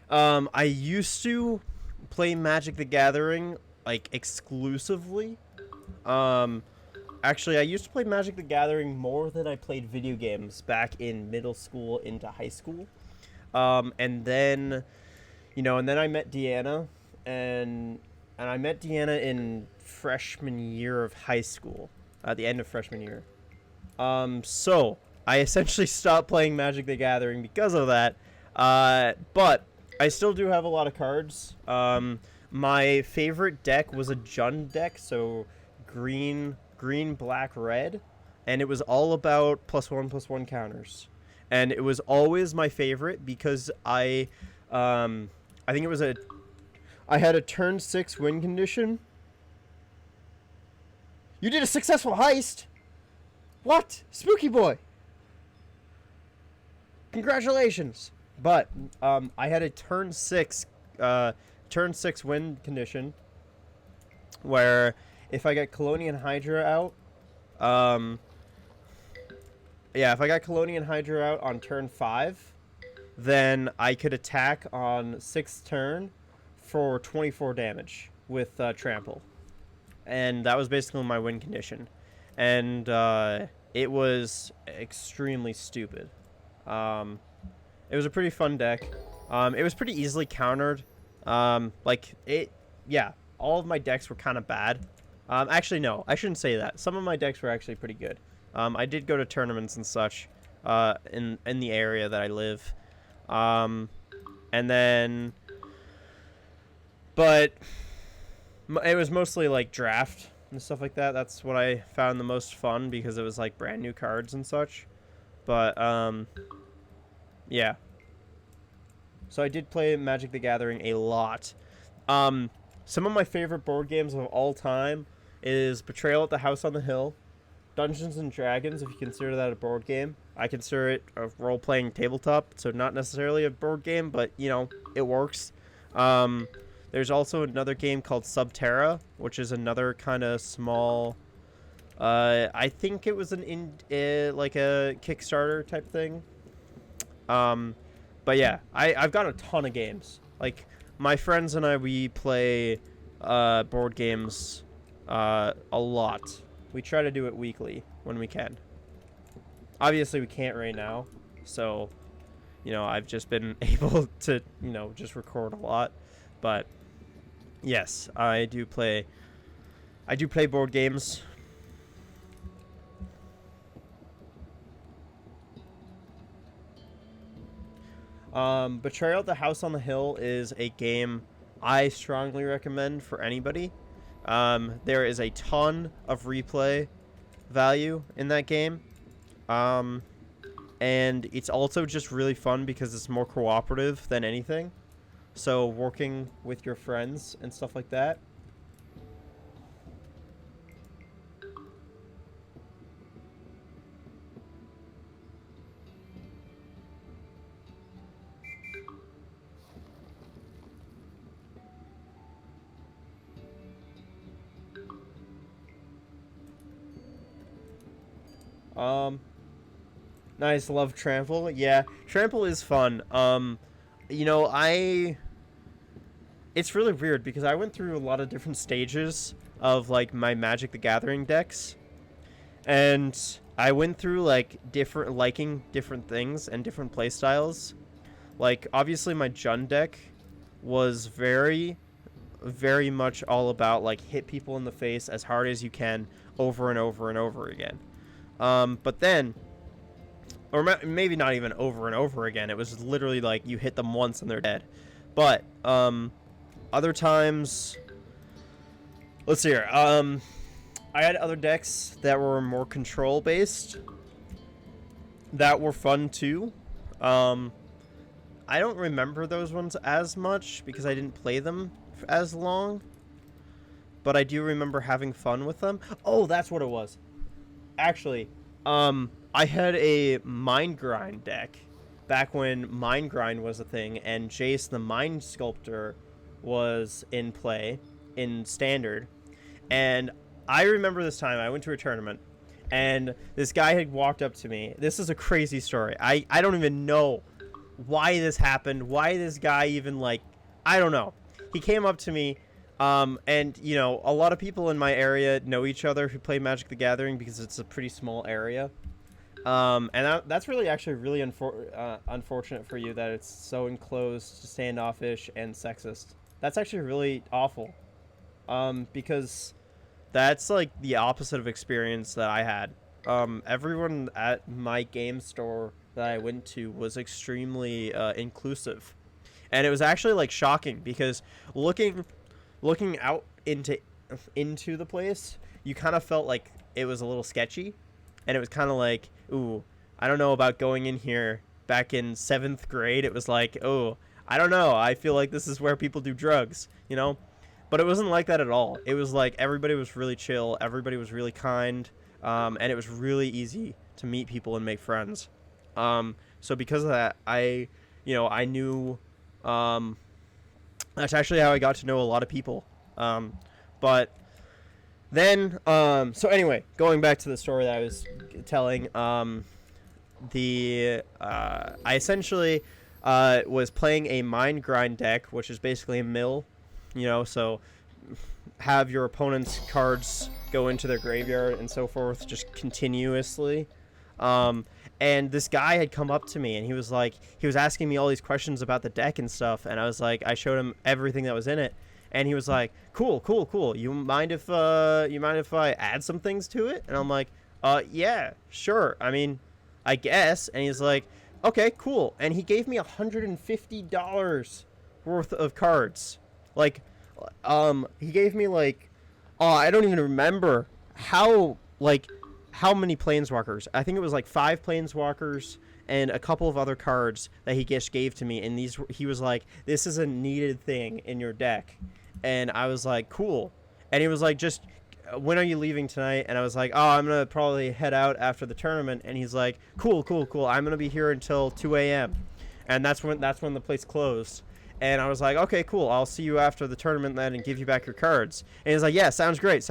I used to play Magic the Gathering, like, exclusively. Um, Actually, I used to play Magic the Gathering more than I played video games back in middle school into high school. And then, and then I met Deanna, and I met Deanna in freshman year of high school, at the end of freshman year. So I essentially stopped playing Magic the Gathering because of that. But I still do have a lot of cards. My favorite deck was a Jund deck, so green, black, red, and it was all about +1/+1 counters. And it was always my favorite because I think I had a turn 6 win condition. You did a successful heist. What? Spooky boy. Congratulations. But I had a turn 6 win condition where if I get Colonian Hydra out, if I got Colonian Hydra out on turn 5, then I could attack on 6th turn for 24 damage with Trample. And that was basically my win condition. And it was extremely stupid. It was a pretty fun deck. It was pretty easily countered. All of my decks were kind of bad. Actually, no, I shouldn't say that. Some of my decks were actually pretty good. I did go to tournaments and such in the area that I live. But it was mostly like draft and stuff like that. That's what I found the most fun because it was like brand new cards and such. But yeah. So I did play Magic the Gathering a lot. Some of my favorite board games of all time is Betrayal at the House on the Hill, Dungeons and Dragons, if you consider that a board game. I consider it a role-playing tabletop, so not necessarily a board game, but, it works. There's also another game called Subterra, which is another kind of small... I think it was like a Kickstarter type thing. But yeah, I've got a ton of games. Like, my friends and I, we play board games a lot. We try to do it weekly when we can. Obviously, we can't right now. So, I've just been able to, just record a lot. But, yes, I do play board games. Betrayal at the House on the Hill is a game I strongly recommend for anybody. There is a ton of replay value in that game. And it's also just really fun because it's more cooperative than anything. So working with your friends and stuff like that. Nice, love Trample. Yeah, Trample is fun. It's really weird because I went through a lot of different stages of, like, my Magic the Gathering decks. And I went through, like, liking different things and different playstyles. Like, obviously my Jund deck was very, very much all about, like, hit people in the face as hard as you can over and over and over again. But then, or maybe not even over and over again. It was literally like you hit them once and they're dead. But other times, let's see here. I had other decks that were more control based that were fun too. I don't remember those ones as much because I didn't play them as long. But I do remember having fun with them. Oh, that's what it was. Actually, I had a Mind Grind deck back when Mind Grind was a thing, and Jace the Mind Sculptor was in play in Standard. And I remember this time I went to a tournament, And this guy had walked up to me. This is a crazy story. I don't even know why this happened. Why this guy even, like, I don't know. He came up to me, and, you know, a lot of people in my area know each other who play Magic the Gathering because it's a pretty small area. And that's really actually really unfortunate for you that it's so enclosed, standoffish, and sexist. That's actually really awful. Because that's like the opposite of experience that I had. Everyone at my game store that I went to was extremely inclusive, and it was actually like shocking because looking out into the place, you kind of felt like it was a little sketchy, and it was kind of like, ooh, I don't know about going in here. Back in 7th grade, it was like, oh, I don't know. I feel like this is where people do drugs, you know? But it wasn't like that at all. It was like everybody was really chill. Everybody was really kind. And it was really easy to meet people and make friends. So because of that, I knew, that's actually how I got to know a lot of people. But then, so anyway, going back to the story that I was telling, I essentially, was playing a mind grind deck, which is basically a mill, you know, so have your opponent's cards go into their graveyard and so forth, just continuously. And this guy had come up to me and he was asking me all these questions about the deck and stuff, and I was like, I showed him everything that was in it, and he was like, cool, you mind if I add some things to it? And I'm like, yeah, sure, I mean, I guess. And he's like, okay, cool. And he gave me $150 worth of cards. Like, he gave me like, oh, I don't even remember how many planeswalkers. I think it was like 5 planeswalkers and a couple of other cards that he just gave to me. And he was like, this is a needed thing in your deck. And I was like, cool. And he was like, just, when are you leaving tonight? And I was like, oh, I'm going to probably head out after the tournament. And he's like, cool. I'm going to be here until 2 a.m. And that's when the place closed. And I was like, okay, cool. I'll see you after the tournament then and give you back your cards. And he's like, yeah, sounds great.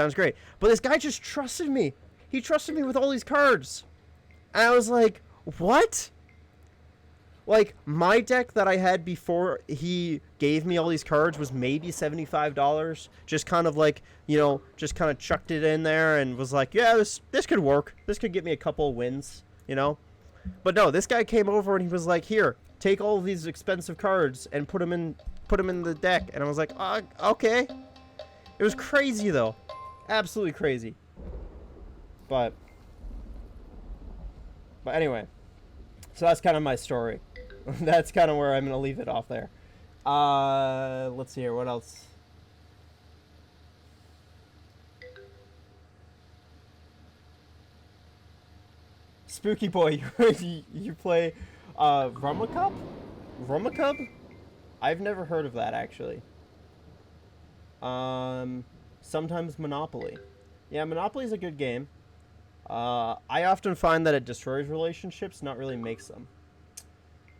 But this guy just trusted me. He trusted me with all these cards. And I was like, what? Like, my deck that I had before he gave me all these cards was maybe $75. Just kind of like, you know, just kind of chucked it in there and was like, yeah, this could work. This could get me a couple of wins, you know? But no, this guy came over and he was like, here, take all of these expensive cards and put them in the deck. And I was like, okay. It was crazy, though. Absolutely crazy. But anyway, so that's kind of my story. That's kind of where I'm going to leave it off there. Let's see here. What else? Spooky Boy, you play Rummikub? Rummikub? I've never heard of that, actually. Sometimes Monopoly. Yeah, Monopoly's a good game. I often find that it destroys relationships, not really makes them.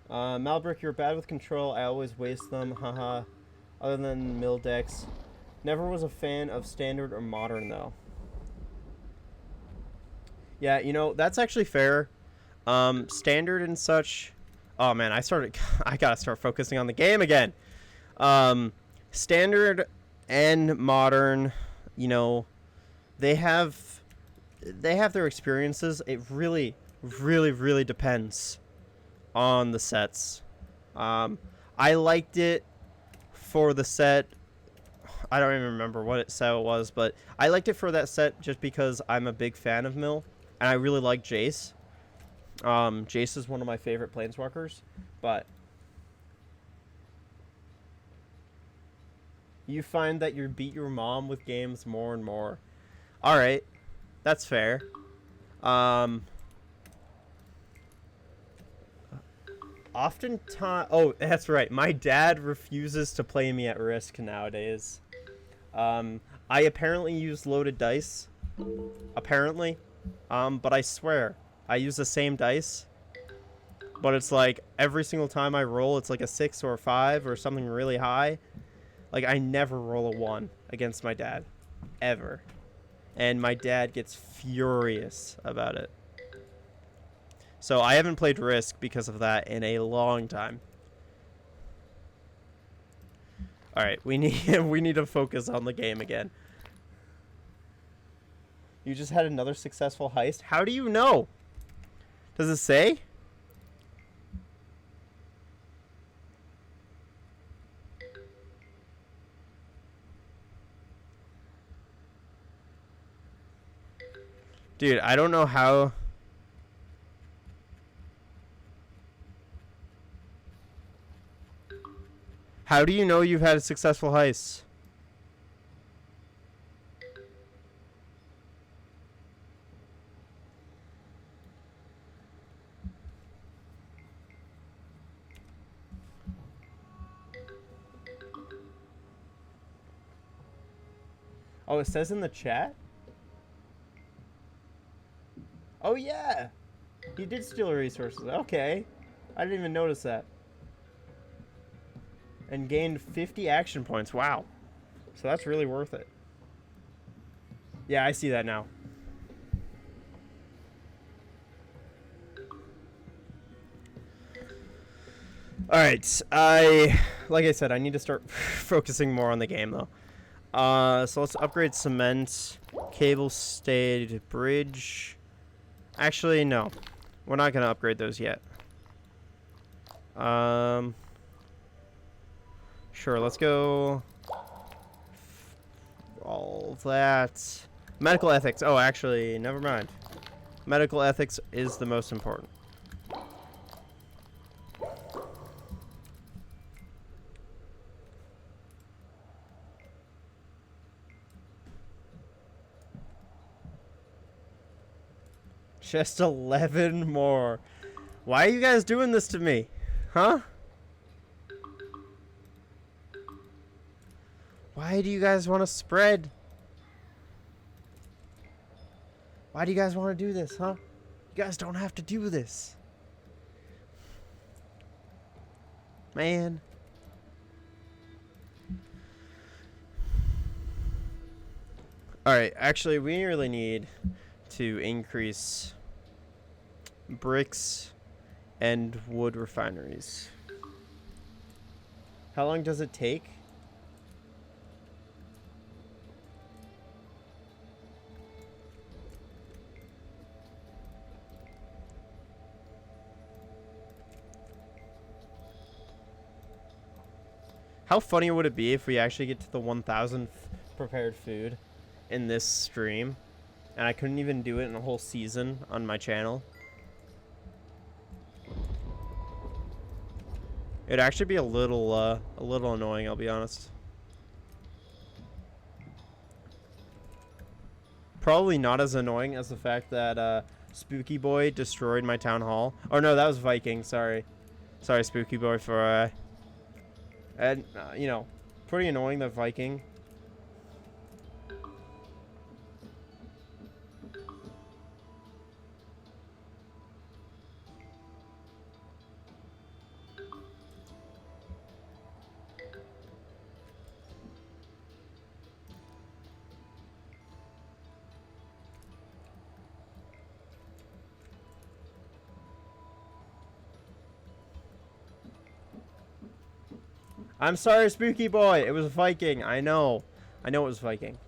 Malbrick, you're bad with control. I always waste them. Haha. Other than mill decks. Never was a fan of standard or modern, though. Yeah, you know, that's actually fair. Standard and such. Oh, man, I gotta start focusing on the game again. Standard and modern, you know, they have their experiences. It really, really, really depends on the sets. I liked it for the set. I don't even remember what set it was, but I liked it for that set just because I'm a big fan of Mill, and I really like Jace. Jace is one of my favorite planeswalkers, but you find that you beat your mom with games more and more. All right, that's fair. Oftentimes, oh, that's right. My dad refuses to play me at Risk nowadays. I apparently use loaded dice. Apparently. But I swear, I use the same dice. But it's like, every single time I roll, it's like a 6 or a 5 or something really high. Like, I never roll a 1 against my dad. Ever. and my dad gets furious about it. So I haven't played Risk because of that in a long time. All right, we need to focus on the game again. You just had another successful heist. How do you know? Does it say? Dude, I don't know how. How do you know you've had a successful heist? Oh, it says in the chat? Oh, yeah. He did steal resources. Okay. I didn't even notice that. And gained 50 action points. Wow. So that's really worth it. Yeah, I see that now. Alright. Like I said, I need to start focusing more on the game, though. So let's upgrade cement, cable stayed, bridge. Actually, no. We're not going to upgrade those yet. Sure, let's go. All that. Medical ethics. Oh, actually, never mind. Medical ethics is the most important. Just 11 more. Why are you guys doing this to me? Huh? Why do you guys want to spread? Why do you guys want to do this, huh? You guys don't have to do this. Man. Alright, actually, we really need to increase bricks and wood refineries. How long does it take? How funny would it be if we actually get to the 1,000th prepared food in this stream, and I couldn't even do it in a whole season on my channel? It'd actually be a little annoying, I'll be honest. Probably not as annoying as the fact that Spooky Boy destroyed my town hall. Oh no, that was Viking. Sorry, Spooky Boy for and you know, pretty annoying that Viking. I'm sorry, Spooky Boy. It was Viking. I know it was Viking.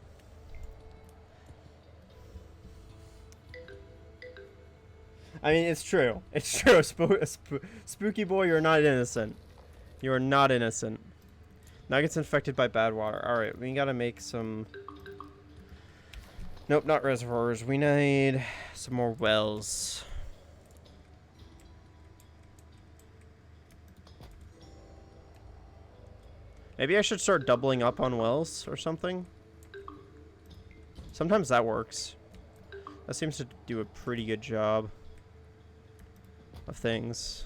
I mean, it's true. It's true. Spooky Boy, you're not innocent. You are not innocent. Nuggets infected by bad water. Alright, we gotta make some... Nope, not reservoirs. We need some more wells. Maybe I should start doubling up on wells or something. Sometimes that works. That seems to do a pretty good job of things.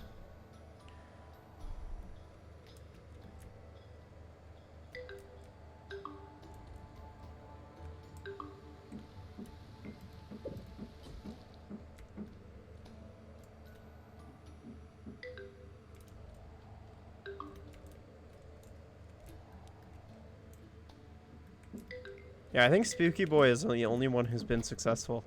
Yeah, I think Spooky Boy is the only one who's been successful.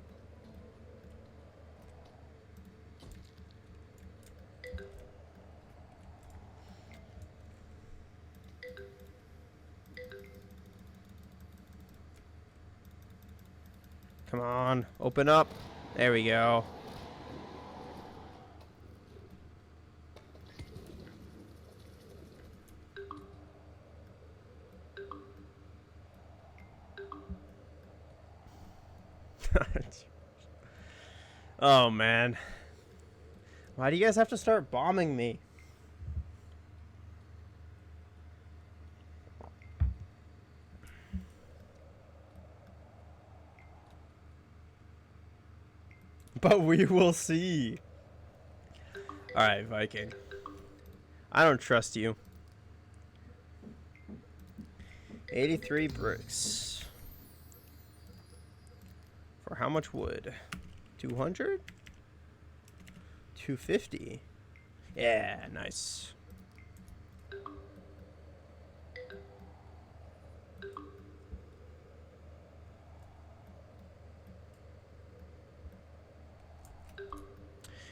Come on, open up. There we go. Oh, man. Why do you guys have to start bombing me? But we will see. Alright, Viking. I don't trust you. 83 bricks. For how much wood? 200? 250. Yeah, nice.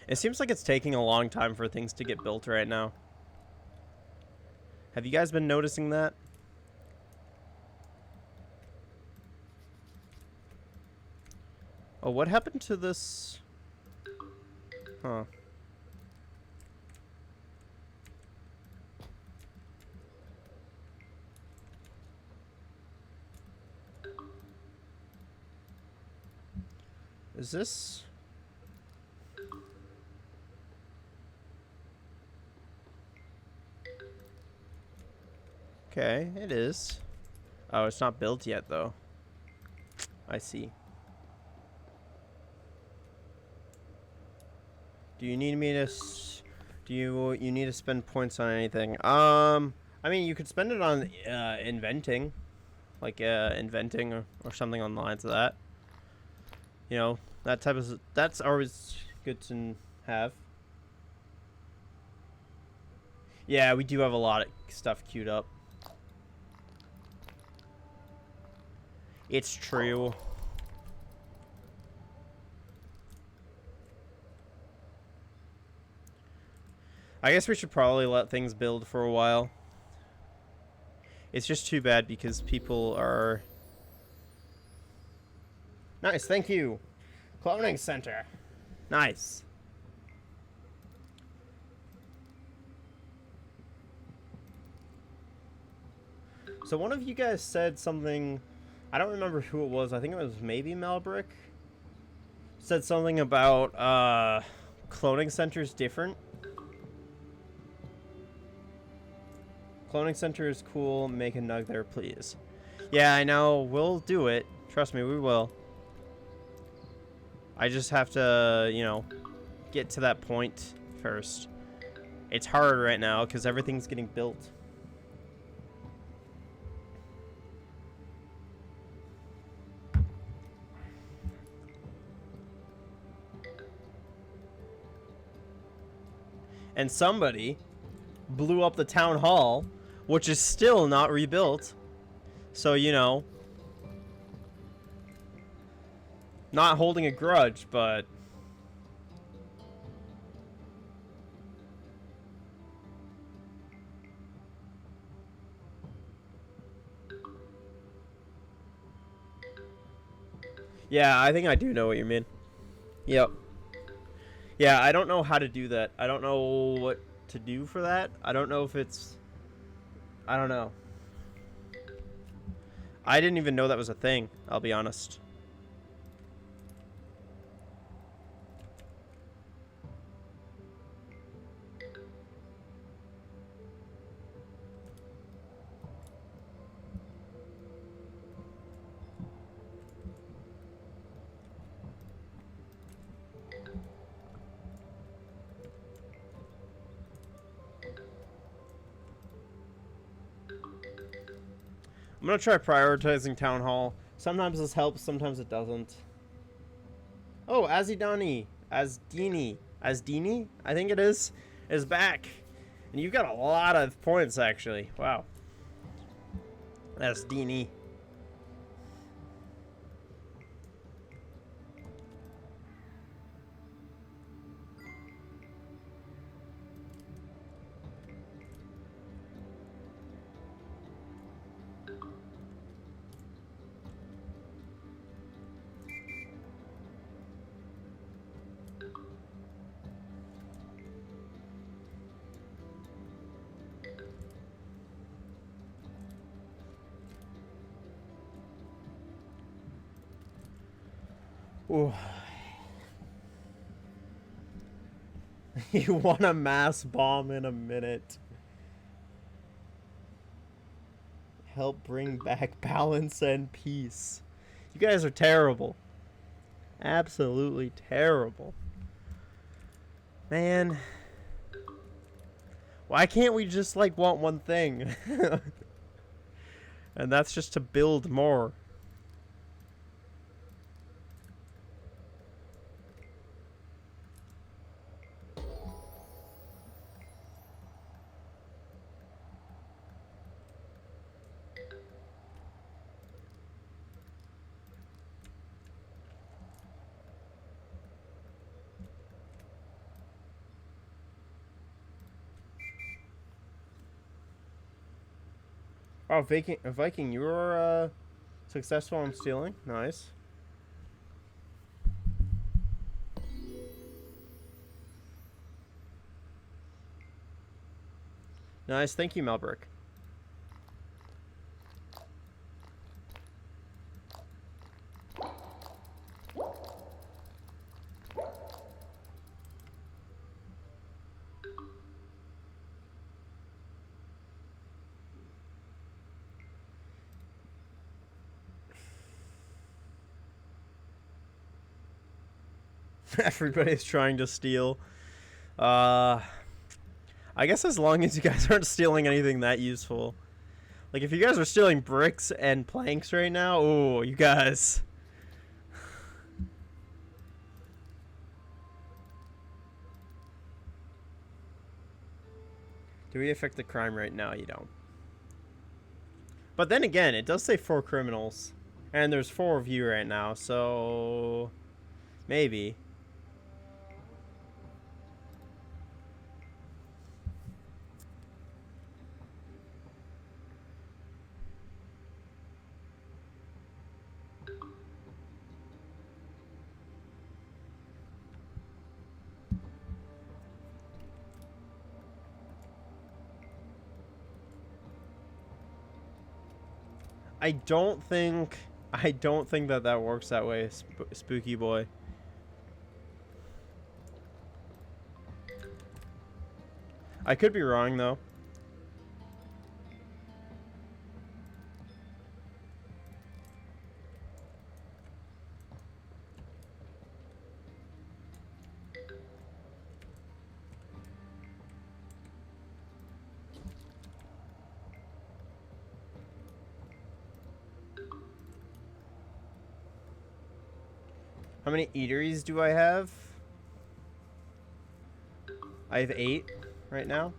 It seems like it's taking a long time for things to get built right now. Have you guys been noticing that? Oh, what happened to this? Huh. Is this? Okay, it is. Oh, it's not built yet, though. I see. Do you need me to... Do you need to spend points on anything? I mean, you could spend it on inventing. Like, inventing or something on the lines of that. You know, that type of... That's always good to have. Yeah, we do have a lot of stuff queued up. It's true. I guess we should probably let things build for a while. It's just too bad because people are... Nice, thank you. Cloning center. Nice. So one of you guys said something... I don't remember who it was. I think it was maybe Malbrick. Said something about cloning centers different. Cloning center is cool. Make a nug there, please. Yeah, I know. We'll do it. Trust me, we will. I just have to, you know, get to that point first. It's hard right now because everything's getting built. And somebody blew up the town hall, which is still not rebuilt. So, you know, not holding a grudge, but... Yeah, I think I do know what you mean. Yep. Yeah, I don't know how to do that. I don't know what to do for that. I don't know if it's... I don't know. I didn't even know that was a thing, I'll be honest. I'm gonna try prioritizing Town Hall. Sometimes this helps, sometimes it doesn't. Oh, Azidani. Azdini, I think it is back. And you've got a lot of points, actually. Wow. Azdini. Ooh. You want a mass bomb in a minute. Help bring back balance and peace. You guys are terrible. Absolutely terrible. Man. Why can't we just, like, want one thing? And that's just to build more. Oh, Viking, you were successful in stealing. Nice. Nice, thank you, Melbrick. Everybody's trying to steal. I guess as long as you guys aren't stealing anything that useful. Like, if you guys are stealing bricks and planks right now, ooh, you guys. Do we affect the crime rate? No, you don't. But then again, it does say 4 criminals. And there's 4 of you right now, so... maybe. I don't think that works that way, Spooky Boy. I could be wrong, though. How many eateries do I have? I have 8 right now.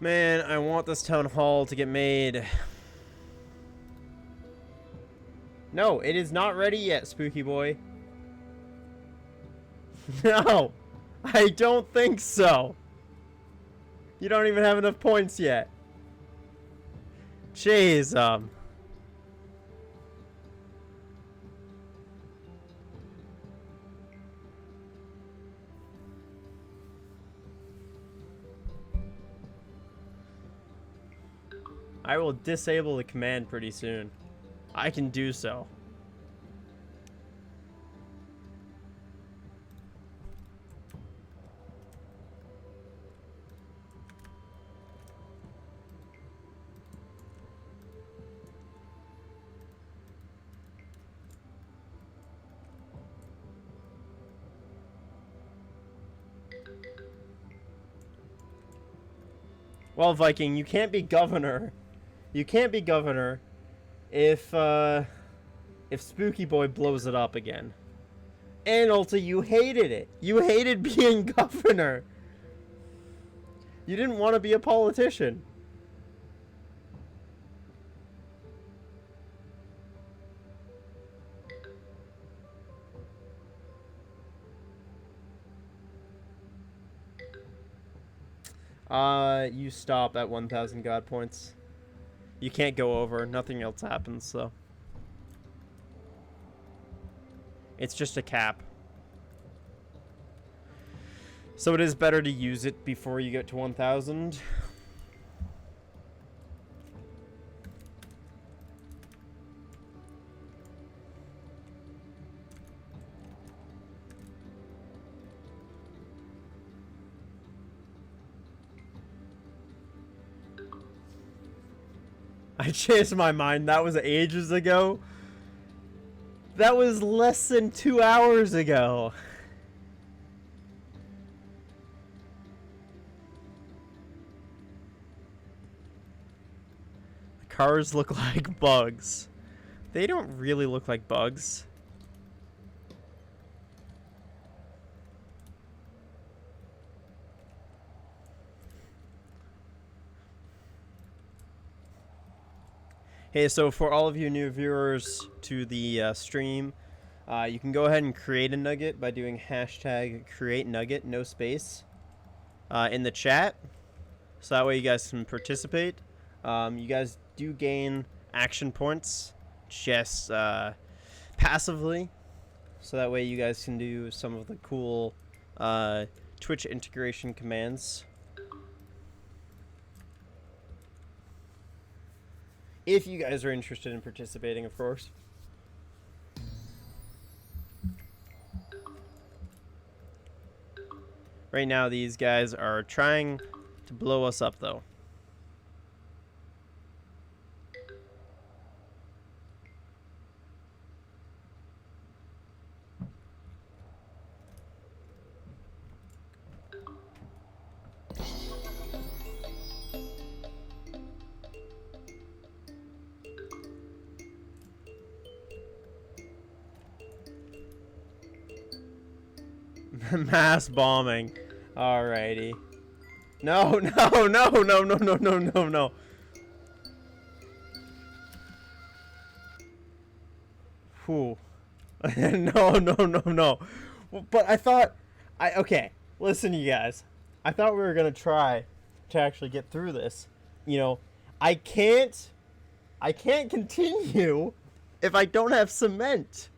Man, I want this town hall to get made. No, it is not ready yet, Spooky Boy. No, I don't think so. You don't even have enough points yet. Jeez, I will disable the command pretty soon. I can do so. Well, Viking, you can't be governor. You can't be governor if Spooky Boy blows it up again. And also, you hated it. You hated being governor. You didn't want to be a politician. You stop at 1,000 God points. You can't go over. Nothing else happens, so. It's just a cap. So it is better to use it before you get to 1,000. I changed my mind. That was ages ago. That was less than 2 hours ago. The cars look like bugs. They don't really look like bugs. Hey, so for all of you new viewers to the stream, you can go ahead and create a nugget by doing hashtag create nugget, no space, in the chat. So that way you guys can participate. You guys do gain action points just passively. So that way you guys can do some of the cool Twitch integration commands. If you guys are interested in participating, of course. Right now, these guys are trying to blow us up, though. Mass bombing. Alrighty. No. Whew. No. But I thought... Okay, listen, you guys. I thought we were going to try to actually get through this. You know, I can't continue if I don't have cement.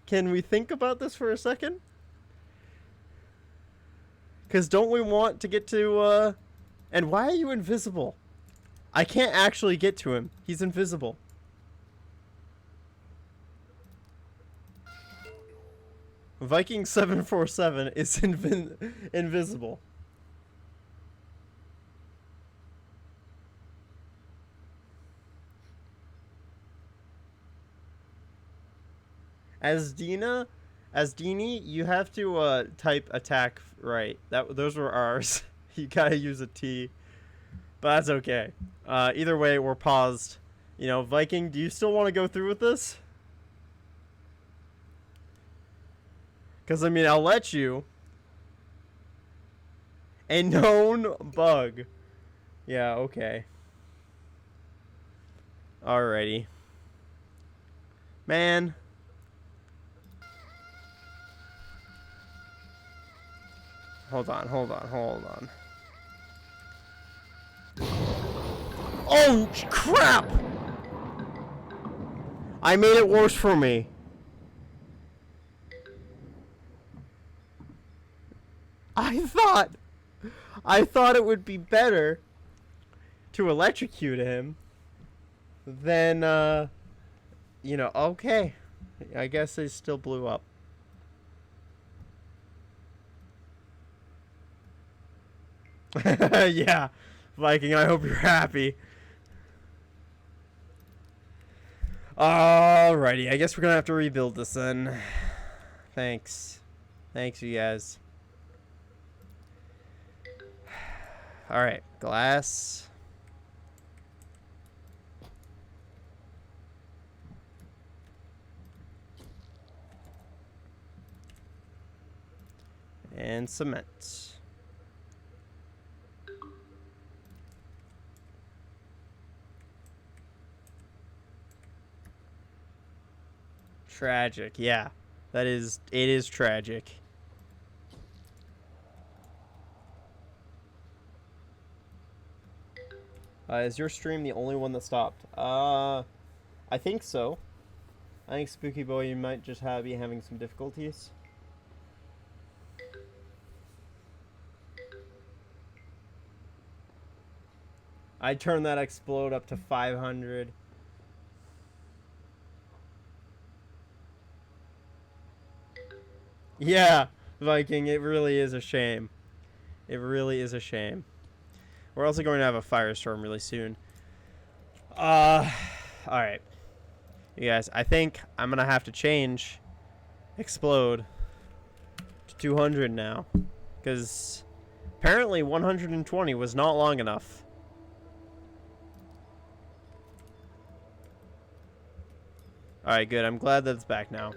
Can we think about this for a second? Because don't we want to get to, And why are you invisible? I can't actually get to him. He's invisible. Viking 747 is invisible. As Dini, you have to type attack right. Those were ours. You gotta use a T, but that's okay. Either way, we're paused. You know, Viking, do you still want to go through with this? Because I mean, I'll let you. A known bug. Yeah. Okay. Alrighty. Man. Hold on. Oh, crap! I made it worse for me. I thought it would be better to electrocute him than, you know, okay. I guess they still blew up. Yeah, Viking, I hope you're happy. Alrighty, I guess we're gonna have to rebuild this then. Thanks, you guys. All right, glass. And cement. Tragic, yeah. It is tragic. Is your stream the only one that stopped? I think so. I think Spooky Boy, you might just be having some difficulties. I turned that explode up to 500. Yeah, Viking, it really is a shame. It really is a shame. We're also going to have a firestorm really soon. Alright. You guys, I think I'm going to have to change explode to 200 now. Because apparently 120 was not long enough. Alright, good. I'm glad that it's back now.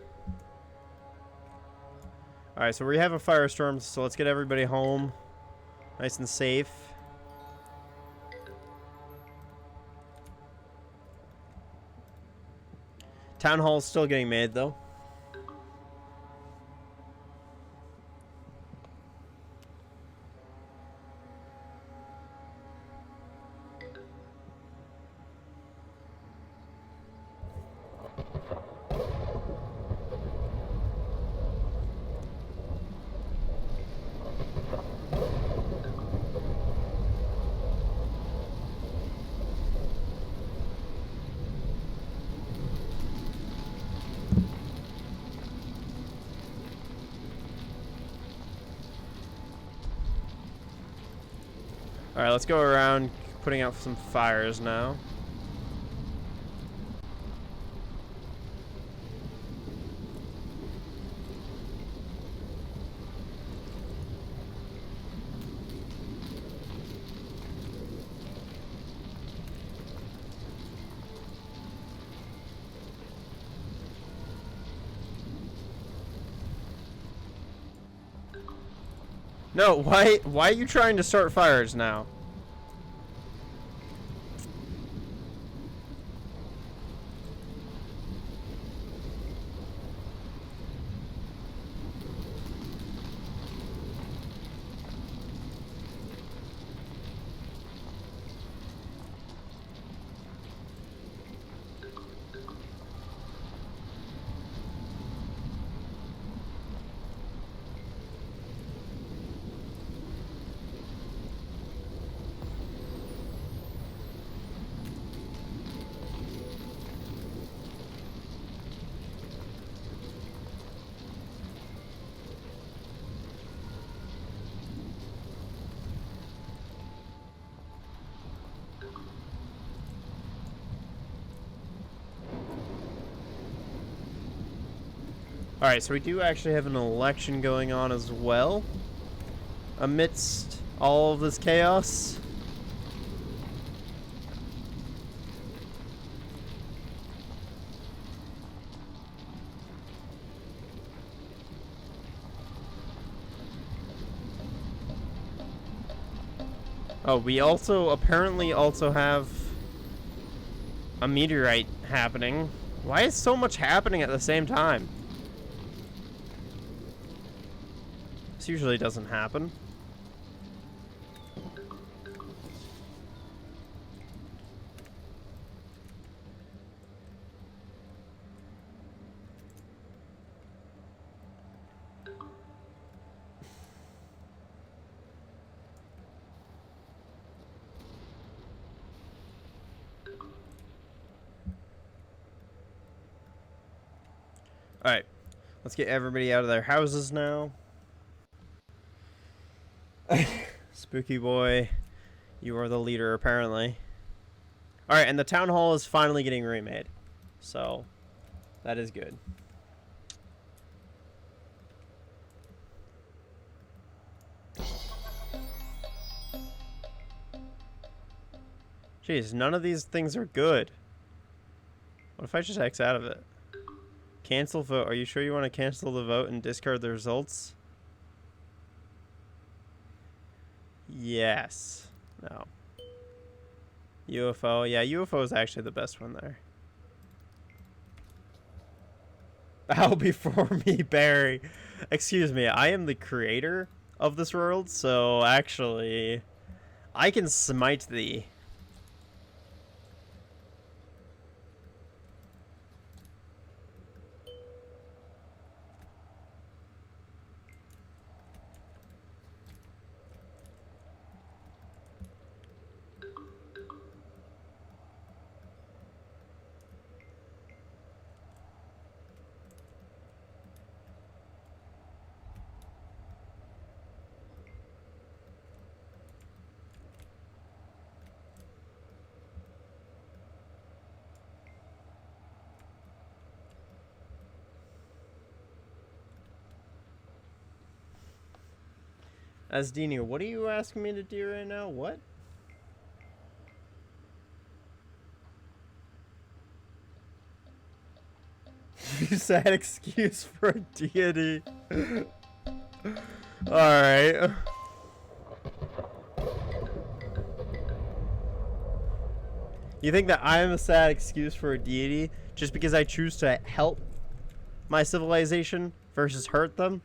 Alright, so we have a firestorm, so let's get everybody home. Nice and safe. Town Hall's still getting made, though. Alright, let's go around putting out some fires now. No, why are you trying to start fires now? Alright, so we do actually have an election going on as well. Amidst all of this chaos. Oh, we also apparently also have a meteorite happening. Why is so much happening at the same time? This usually doesn't happen. Alright, let's get everybody out of their houses now. Spooky Boy, you are the leader, apparently. Alright, and the town hall is finally getting remade. So, that is good. Jeez, none of these things are good. What if I just X out of it? Cancel vote. Are you sure you want to cancel the vote and discard the results? Yes. No. UFO. Yeah, UFO is actually the best one there. Bow before me, Barry. Excuse me, I am the creator of this world, so actually, I can smite thee. Asdini, what are you asking me to do right now? What? You said excuse for a deity. Alright. You think that I am a sad excuse for a deity just because I choose to help my civilization versus hurt them?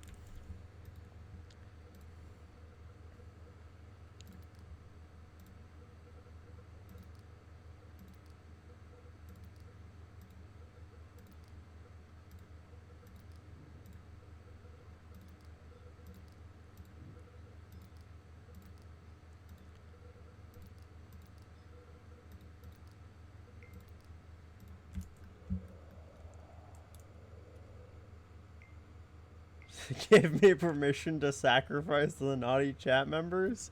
Give me permission to sacrifice the naughty chat members?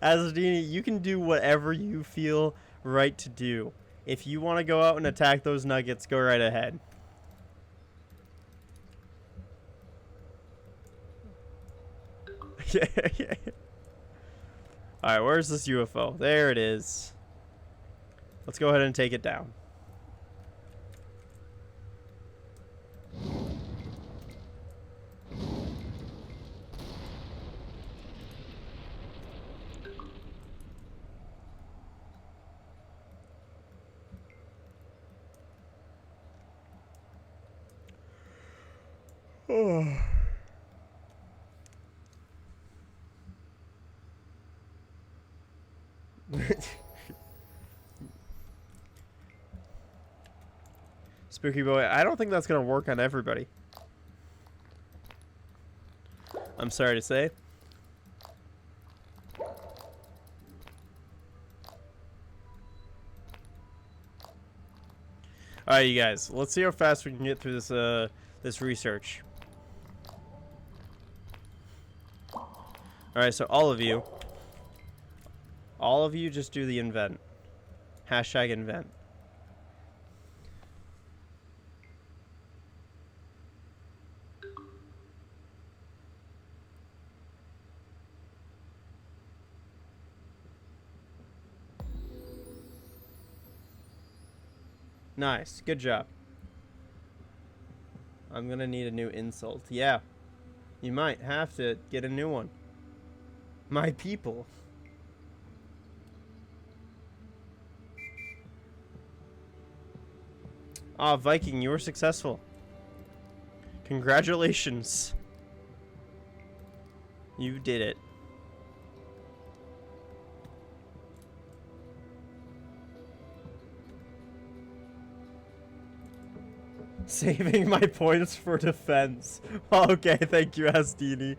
Azadini, you can do whatever you feel right to do. If you want to go out and attack those nuggets, go right ahead. Yeah. Alright, where's this UFO? There it is. Let's go ahead and take it down. Oh. Spooky boy, I don't think that's gonna work on everybody. I'm sorry to say. Alright, you guys, let's see how fast we can get through this this research. Alright, so all of you just do the invent. Hashtag invent. Nice, good job. I'm gonna need a new insult. Yeah, you might have to get a new one. My people. Ah, Viking, you were successful. Congratulations. You did it. Saving my points for defense. Okay, thank you, Asdini.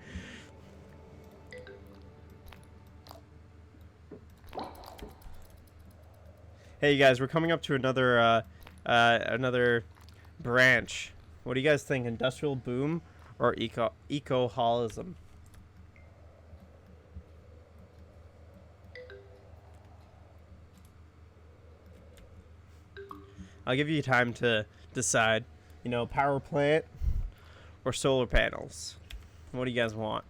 Hey, you guys, we're coming up to another another branch. What do you guys think? Industrial boom or eco-holism? I'll give you time to decide. You know, power plant or solar panels. What do you guys want?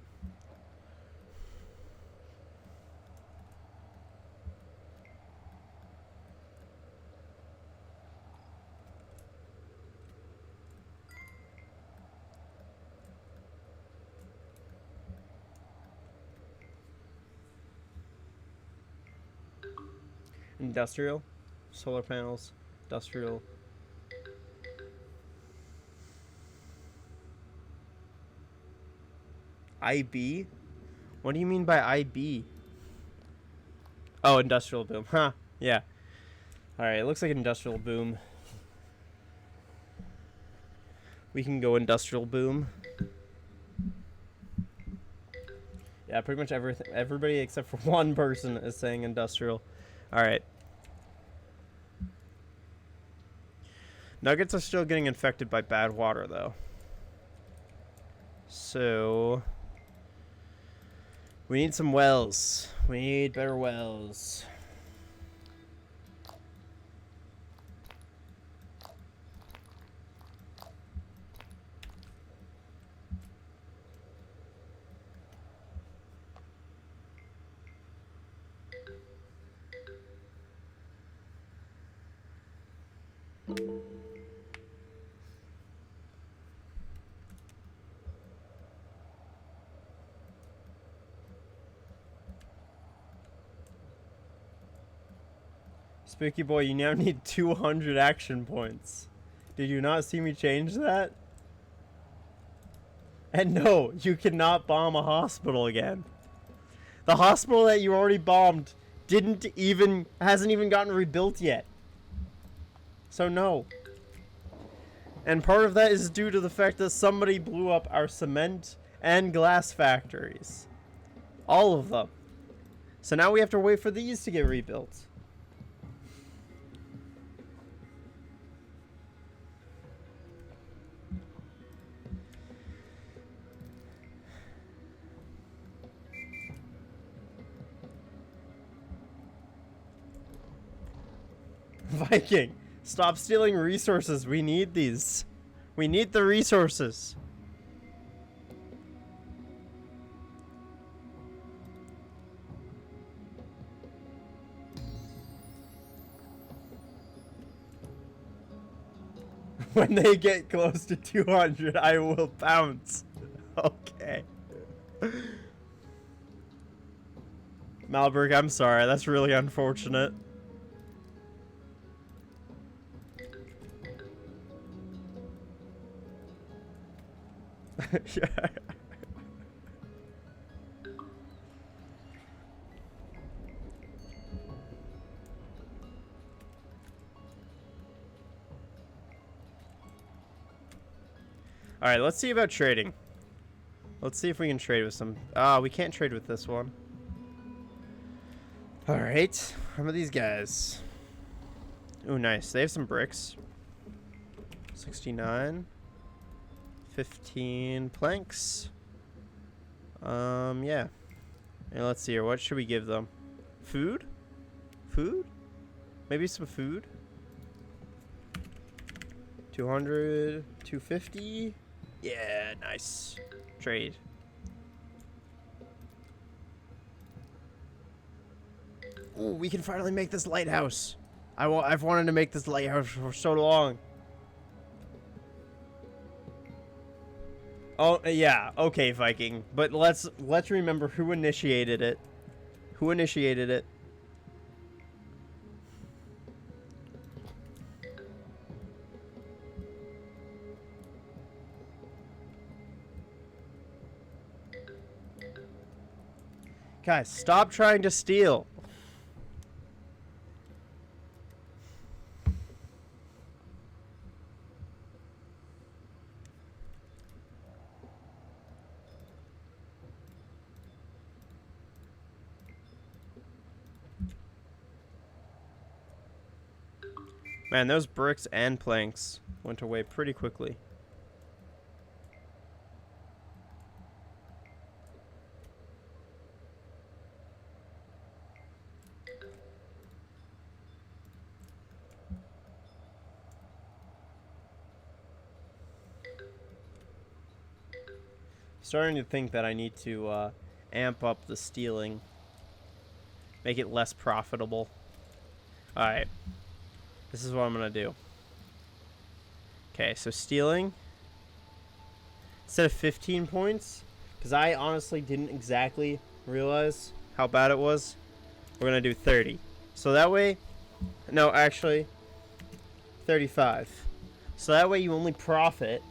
Industrial. Solar panels. Industrial. IB? What do you mean by IB? Oh, industrial boom. Huh. Yeah. Alright, it looks like industrial boom. We can go industrial boom. Yeah, pretty much everybody except for one person is saying industrial. Alright. Nuggets are still getting infected by bad water, though. So... we need some wells. We need better wells. Spooky boy, you now need 200 action points. Did you not see me change that? And no, you cannot bomb a hospital again. The hospital that you already bombed hasn't even gotten rebuilt yet. So no. And part of that is due to the fact that somebody blew up our cement and glass factories. All of them. So now we have to wait for these to get rebuilt. Viking, stop stealing resources. We need these. We need the resources. When they get close to 200, I will bounce. Okay. Malberg, I'm sorry. That's really unfortunate. Alright, let's see about trading. Let's see if we can trade with some... we can't trade with this one. Alright, how about these guys? Oh, nice. They have some bricks. 69. 15 planks. Yeah. And let's see here. What should we give them? Food? Food? Maybe some food? 200, 250. Yeah, nice. Trade. Ooh, we can finally make this lighthouse. I've wanted to make this lighthouse for so long. Oh, yeah. Okay, Viking. But let's remember who initiated it. Who initiated it? Guys, stop trying to steal. Man, those bricks and planks went away pretty quickly. Starting to think that I need to amp up the stealing. Make it less profitable. Alright. This is what I'm going to do. Okay, so stealing. Instead of 15 points, because I honestly didn't exactly realize how bad it was, we're going to do 30. So that way, No, actually, 35. So that way you only profit.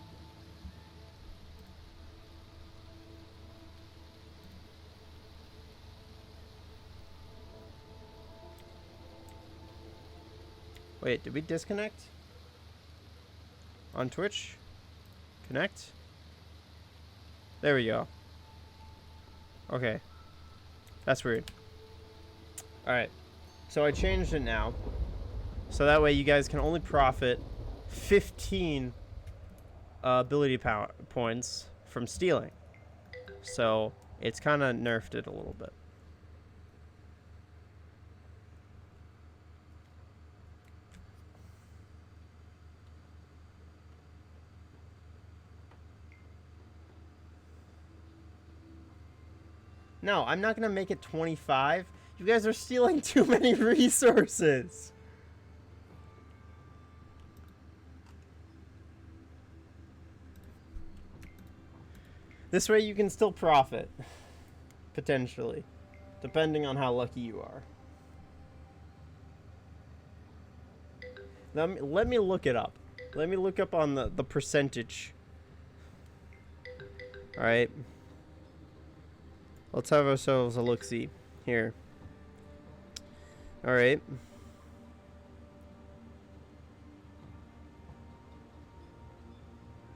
Wait, did we disconnect? On Twitch? Connect? There we go. Okay. That's weird. Alright. So I changed it now. So that way you guys can only profit 15 ability points from stealing. So it's kind of nerfed it a little bit. No, I'm not going to make it 25. You guys are stealing too many resources. This way you can still profit. Potentially. Depending on how lucky you are. Let me look it up. Let me look up on the percentage. Alright. Let's have ourselves a look-see here. Alright.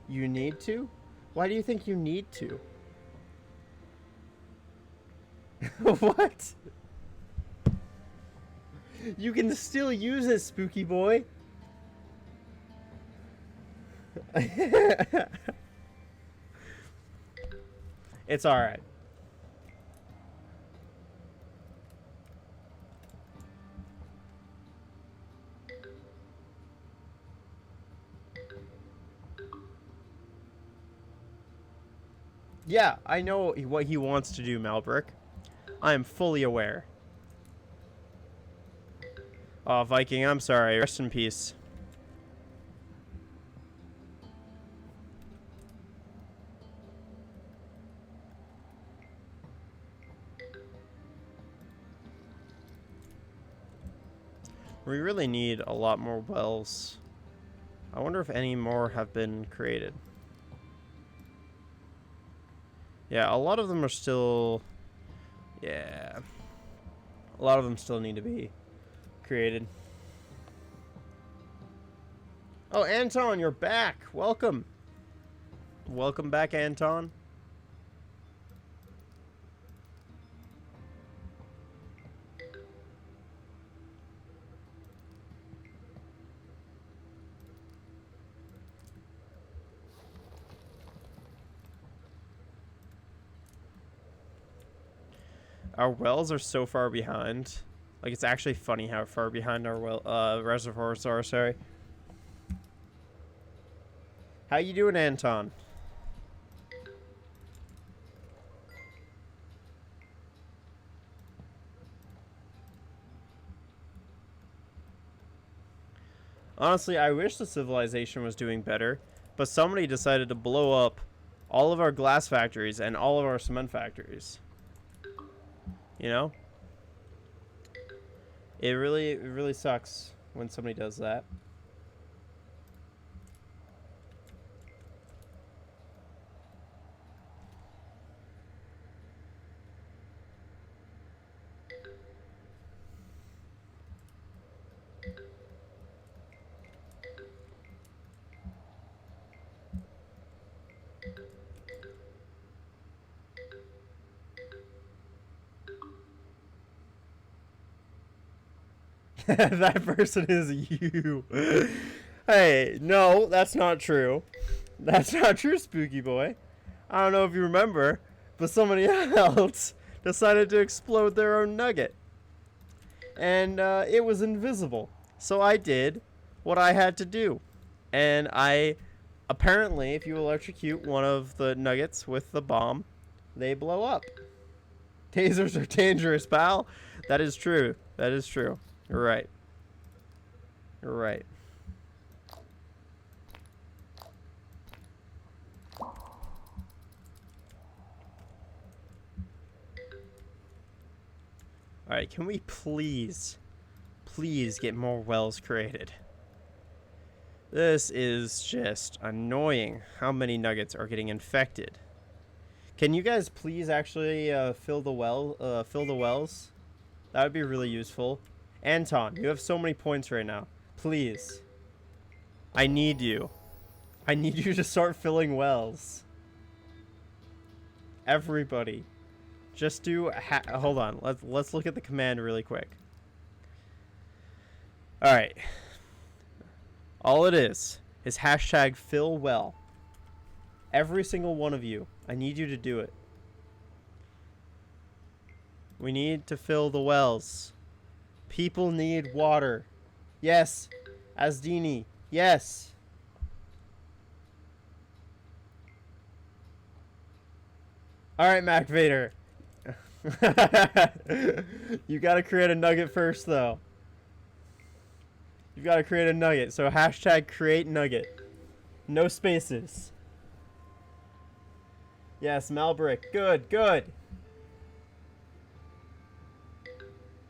You need to? Why do you think you need to? What? You can still use it, spooky boy. It's alright. Yeah, I know what he wants to do, Malbrick. I am fully aware. Oh, Viking, I'm sorry. Rest in peace. We really need a lot more wells. I wonder if any more have been created. Yeah, a lot of them are still... Yeah. A lot of them still need to be created. Oh, Anton, you're back. Welcome. Welcome back, Anton. Our wells are so far behind. Like, it's actually funny how far behind our reservoirs are, sorry. How you doing, Anton? Honestly, I wish the civilization was doing better, but somebody decided to blow up all of our glass factories and all of our cement factories. You know? It really sucks when somebody does that. That person is you. Hey, no, that's not true. That's not true, spooky boy. I don't know if you remember, but somebody else decided to explode their own nugget. And it was invisible. So I did what I had to do. And I, apparently, if you electrocute one of the nuggets with the bomb, they blow up. Tasers are dangerous, pal. That is true. That is true. You're right. You're right. Alright, can we please please get more wells created? This is just annoying. How many nuggets are getting infected? Can you guys please actually fill the wells? That would be really useful. Anton, you have so many points right now. Please. I need you. I need you to start filling wells. Everybody. Just do hold on. Let's look at the command really quick. All right. All it is hashtag fill well. Every single one of you. I need you to do it. We need to fill the wells. People need water. Yes. Asdini. Yes. Alright, Mac Vader. You gotta create a nugget first, though. You gotta create a nugget. So hashtag create nugget. No spaces. Yes, Malbrick. Good, good.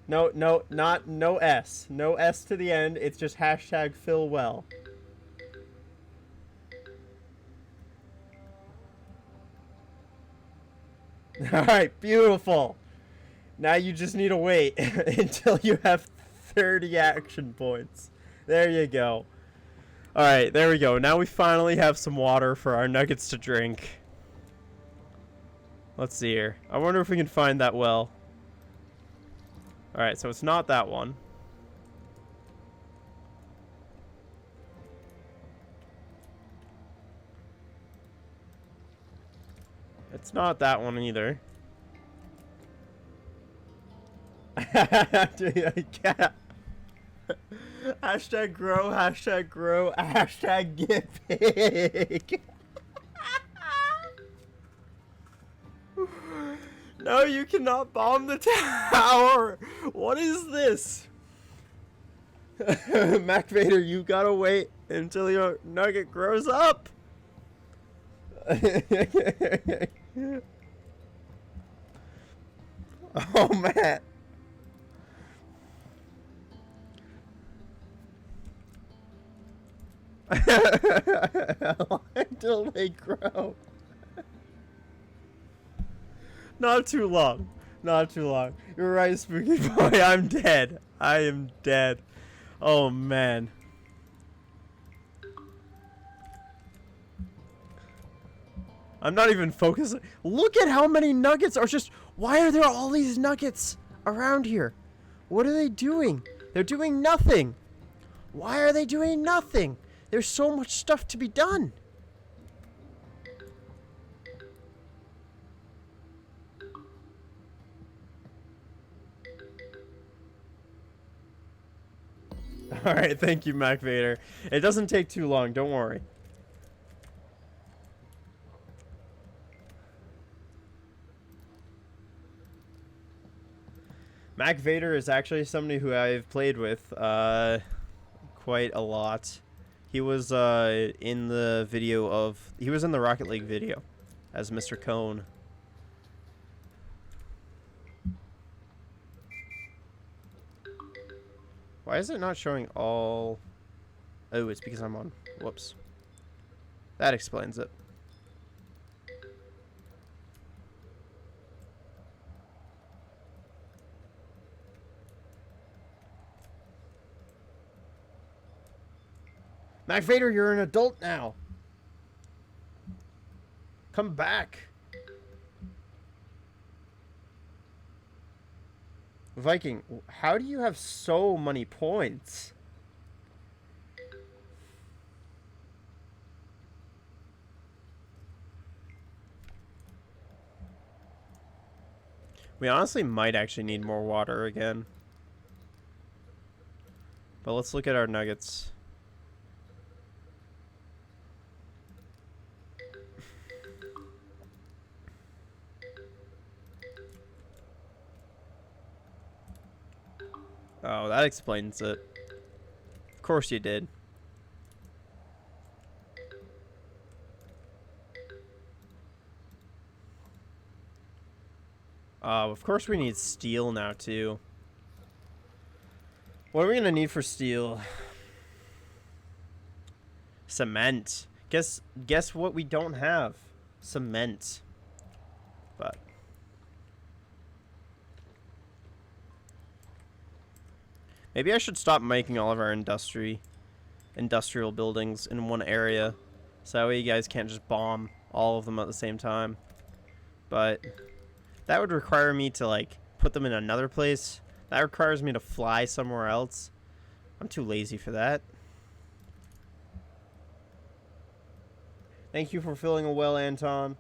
No, no S. No S to the end. It's just hashtag fill well. Alright, beautiful. Now you just need to wait until you have 30 action points. There you go. Alright, there we go. Now we finally have some water for our nuggets to drink. Let's see here. I wonder if we can find that well. Alright, so it's not that one. It's not that one either. Yeah. Hashtag grow, hashtag get big. No, you cannot bomb the tower. What is this? Mac Vader, you gotta wait until your nugget grows up. Oh, man. Until they grow. Not too long. Not too long. You're right, Spooky Boy. I'm dead. I am dead. Oh, man. I'm not even focusing. Look at how many nuggets are just... Why are there all these nuggets around here? What are they doing? They're doing nothing. Why are they doing nothing? There's so much stuff to be done. Alright, thank you, Mac Vader. It doesn't take too long, don't worry. Mac Vader is actually somebody who I've played with quite a lot. He was in the video of... He was in the Rocket League video as Mr. Cone. Why is it not showing all... Oh, it's because I'm on... Whoops. That explains it. Mac Vader, you're an adult now. Come back. Viking, how do you have so many points? We honestly might actually need more water again. But let's look at our nuggets. Oh, that explains it. Of course you did. Of course we need steel now, too. What are we gonna need for steel? Cement. Guess what we don't have? Cement. But maybe I should stop making all of our industrial buildings in one area, so that way you guys can't just bomb all of them at the same time. But that would require me to like put them in another place. That requires me to fly somewhere else. I'm too lazy for that. Thank you for filling a well, Anton.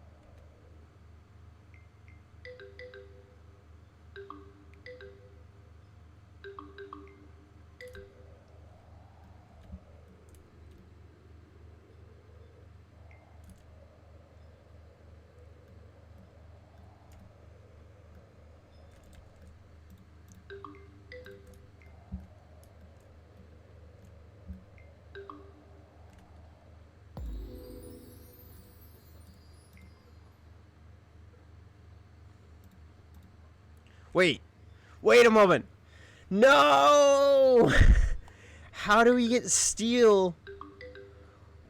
Wait a moment. No! How do we get steel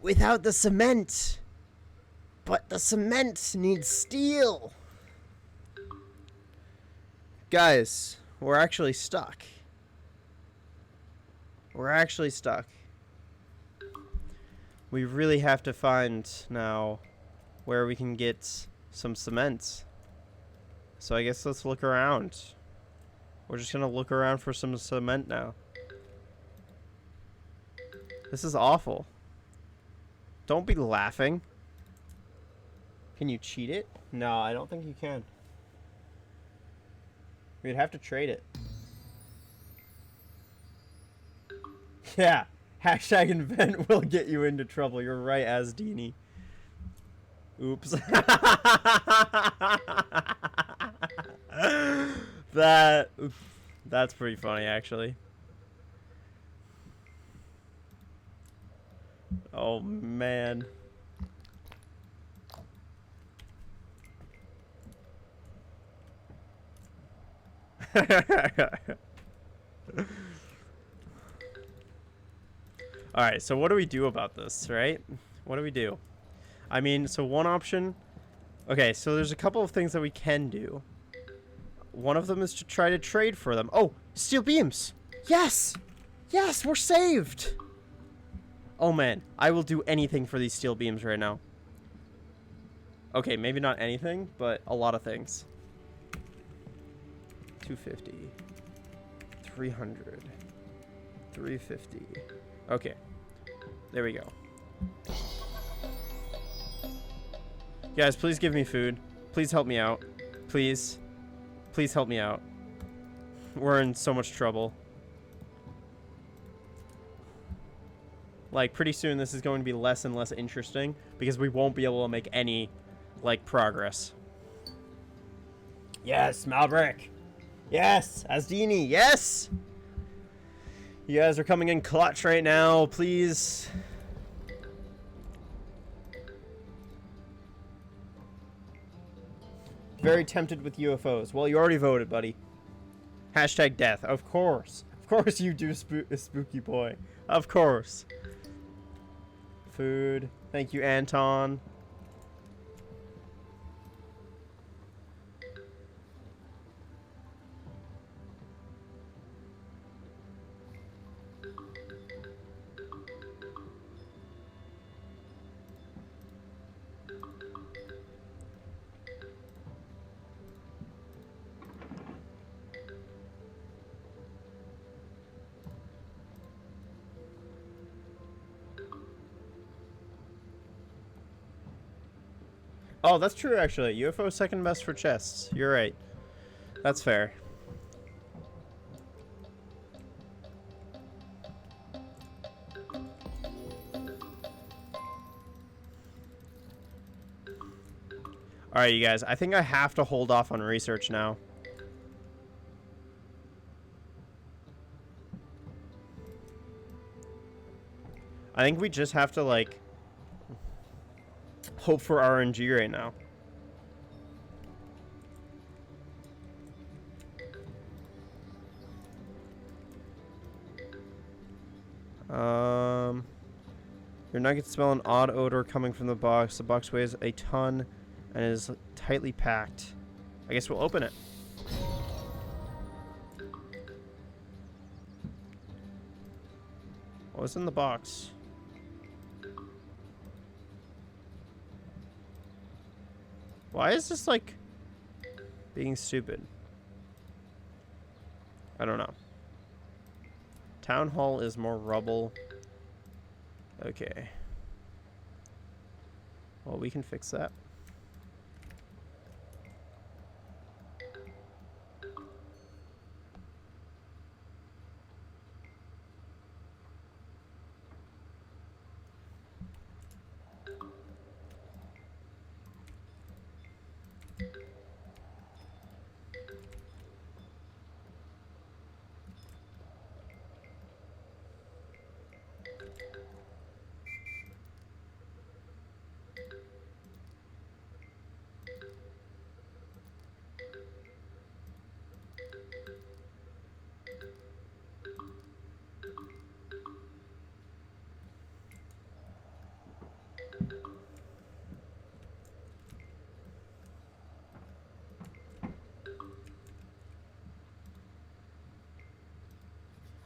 without the cement? But the cement needs steel. Guys, we're actually stuck. We really have to find now where we can get some cement. So I guess let's look around. We're just gonna look around for some cement now. This is awful. Don't be laughing. Can you cheat it? No, I don't think you can. We'd have to trade it. Yeah. Hashtag invent will get you into trouble. You're right, Asdini. Oops. That's pretty funny, actually. Oh, man. Alright, so what do we do about this, right? What do we do? I mean, so one option... Okay, so there's a couple of things that we can do. One of them is to try to trade for them. Oh, steel beams! Yes! Yes, we're saved! Oh, man. I will do anything for these steel beams right now. Okay, maybe not anything, but a lot of things. 250. 300. 350. Okay. There we go. Guys, please give me food. Please help me out. Please. Please help me out. We're in so much trouble. Like, pretty soon this is going to be less and less interesting because we won't be able to make any, like, progress. Yes, Malbrick. Yes, Asdini. Yes! You guys are coming in clutch right now. Please. Very tempted with UFOs. Well, you already voted, buddy. Hashtag death. Of course. Of course you do, spooky boy. Of course. Food. Thank you, Anton. Oh, that's true, actually. UFO is second best for chests. You're right. That's fair. Alright, you guys. I think I have to hold off on research now. I think we just have to, like... hope for RNG right now. Your nuggets smell an odd odor coming from the box. The box weighs a ton and is tightly packed. I guess we'll open it. What's in the box? Why is this like being stupid? I don't know. Town hall is more rubble. Okay. Well, we can fix that.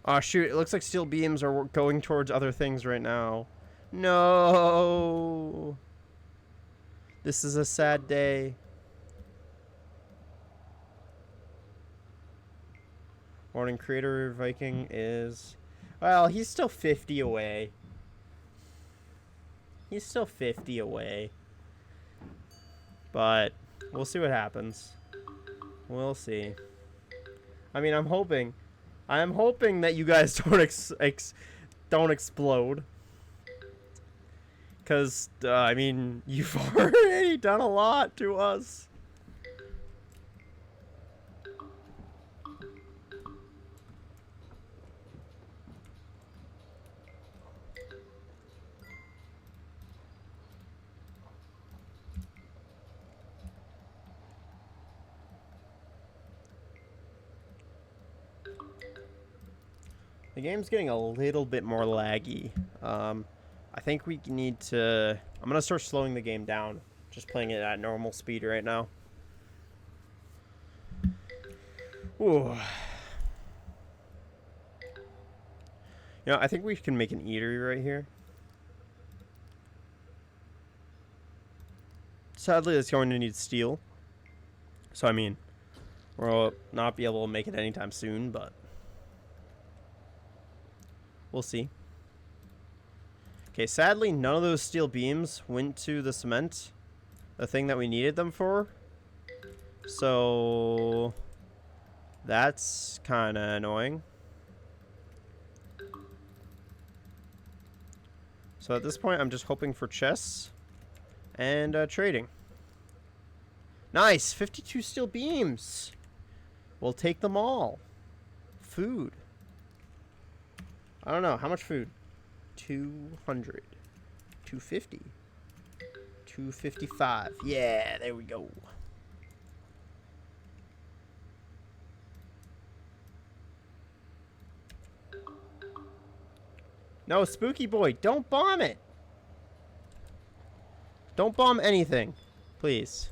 Oh shoot, it looks like steel beams are going towards other things right now. No. This is a sad day. Morning Creator Viking is... Well, he's still 50 away. He's still 50 away. But we'll see what happens. We'll see. I mean, I'm hoping that you guys don't explode. Because, I mean, you've already done a lot to us. The game's getting a little bit more laggy. I think we need to... I'm going to start slowing the game down. Just playing it at normal speed right now. Ooh. You know, I think we can make an eatery right here. Sadly, it's going to need steel. So, I mean, we'll not be able to make it anytime soon, but... We'll see. Okay, sadly, none of those steel beams went to the cement. The thing that we needed them for. So... That's kind of annoying. So at this point, I'm just hoping for chests. And trading. Nice! 52 steel beams! We'll take them all. Food. I don't know. How much food? 200. 250. 255. Yeah, there we go. No, Spooky Boy, don't bomb it. Don't bomb anything. Please.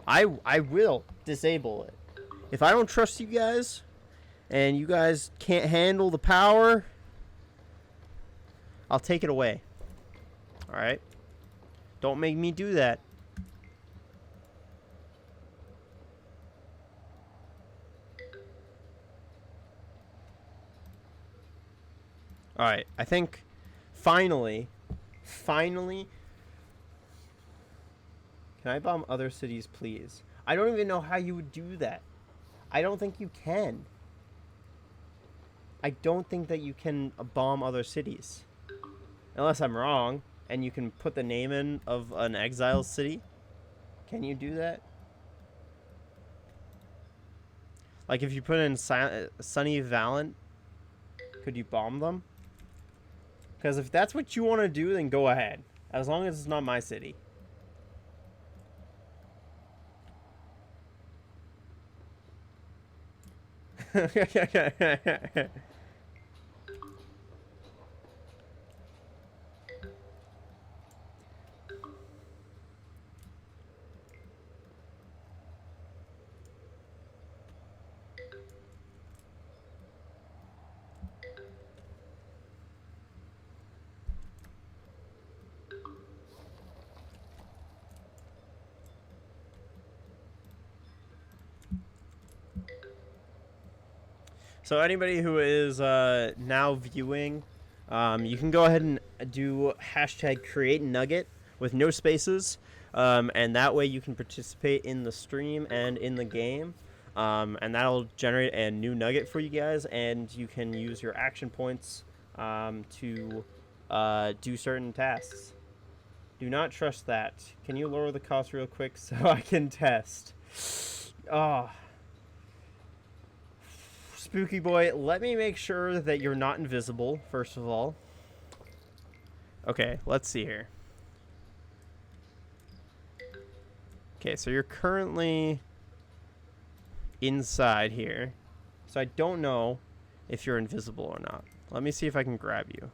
I will disable it. If I don't trust you guys... and you guys can't handle the power, I'll take it away. Alright? Don't make me do that. Alright, I think finally, can I bomb other cities, please? I don't even know how you would do that. I don't think you can. I don't think that you can bomb other cities. Unless I'm wrong, and you can put the name in of an exile city. Can you do that? Like if you put in Sunny Valent, could you bomb them? Because if that's what you want to do, then go ahead. As long as it's not my city. So anybody who is now viewing, you can go ahead and do hashtag create nugget with no spaces, and that way you can participate in the stream and in the game, and that'll generate a new nugget for you guys, and you can use your action points to do certain tasks. Do not trust that. Can you lower the cost real quick so I can test? Oh. Spooky boy, let me make sure that you're not invisible, first of all. Okay, let's see here. Okay, so you're currently inside here. So I don't know if you're invisible or not. Let me see if I can grab you.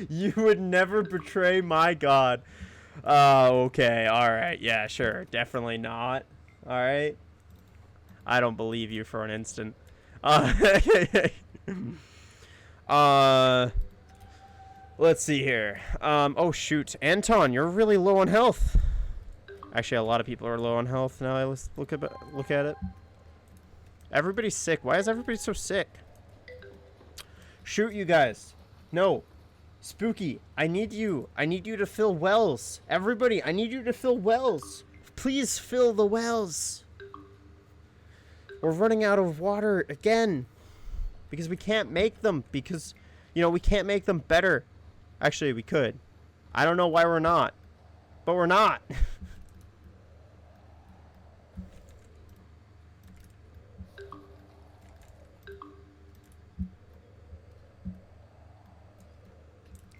You would never betray my god. Okay, alright, yeah, sure, definitely not. Alright. I don't believe you for an instant. Let's see here. Oh shoot, Anton, you're really low on health. Actually, a lot of people are low on health now. Let's look at it. Everybody's sick. Why is everybody so sick? Shoot, you guys. No. Spooky, I need you. I need you to fill wells. Everybody, I need you to fill wells. Please fill the wells. We're running out of water again. Because we can't make them. Because, you know, we can't make them better. Actually, we could. I don't know why we're not. But we're not.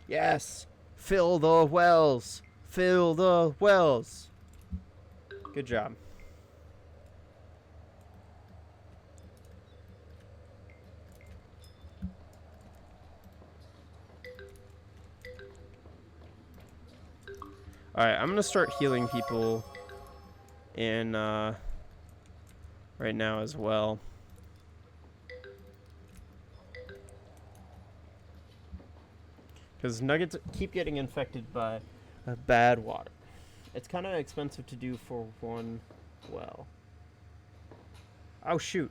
Yes. Fill the wells. Fill the wells. Good job. Alright, I'm going to start healing people in right now as well. Because nuggets keep getting infected by bad water. It's kind of expensive to do for one well. Oh, shoot.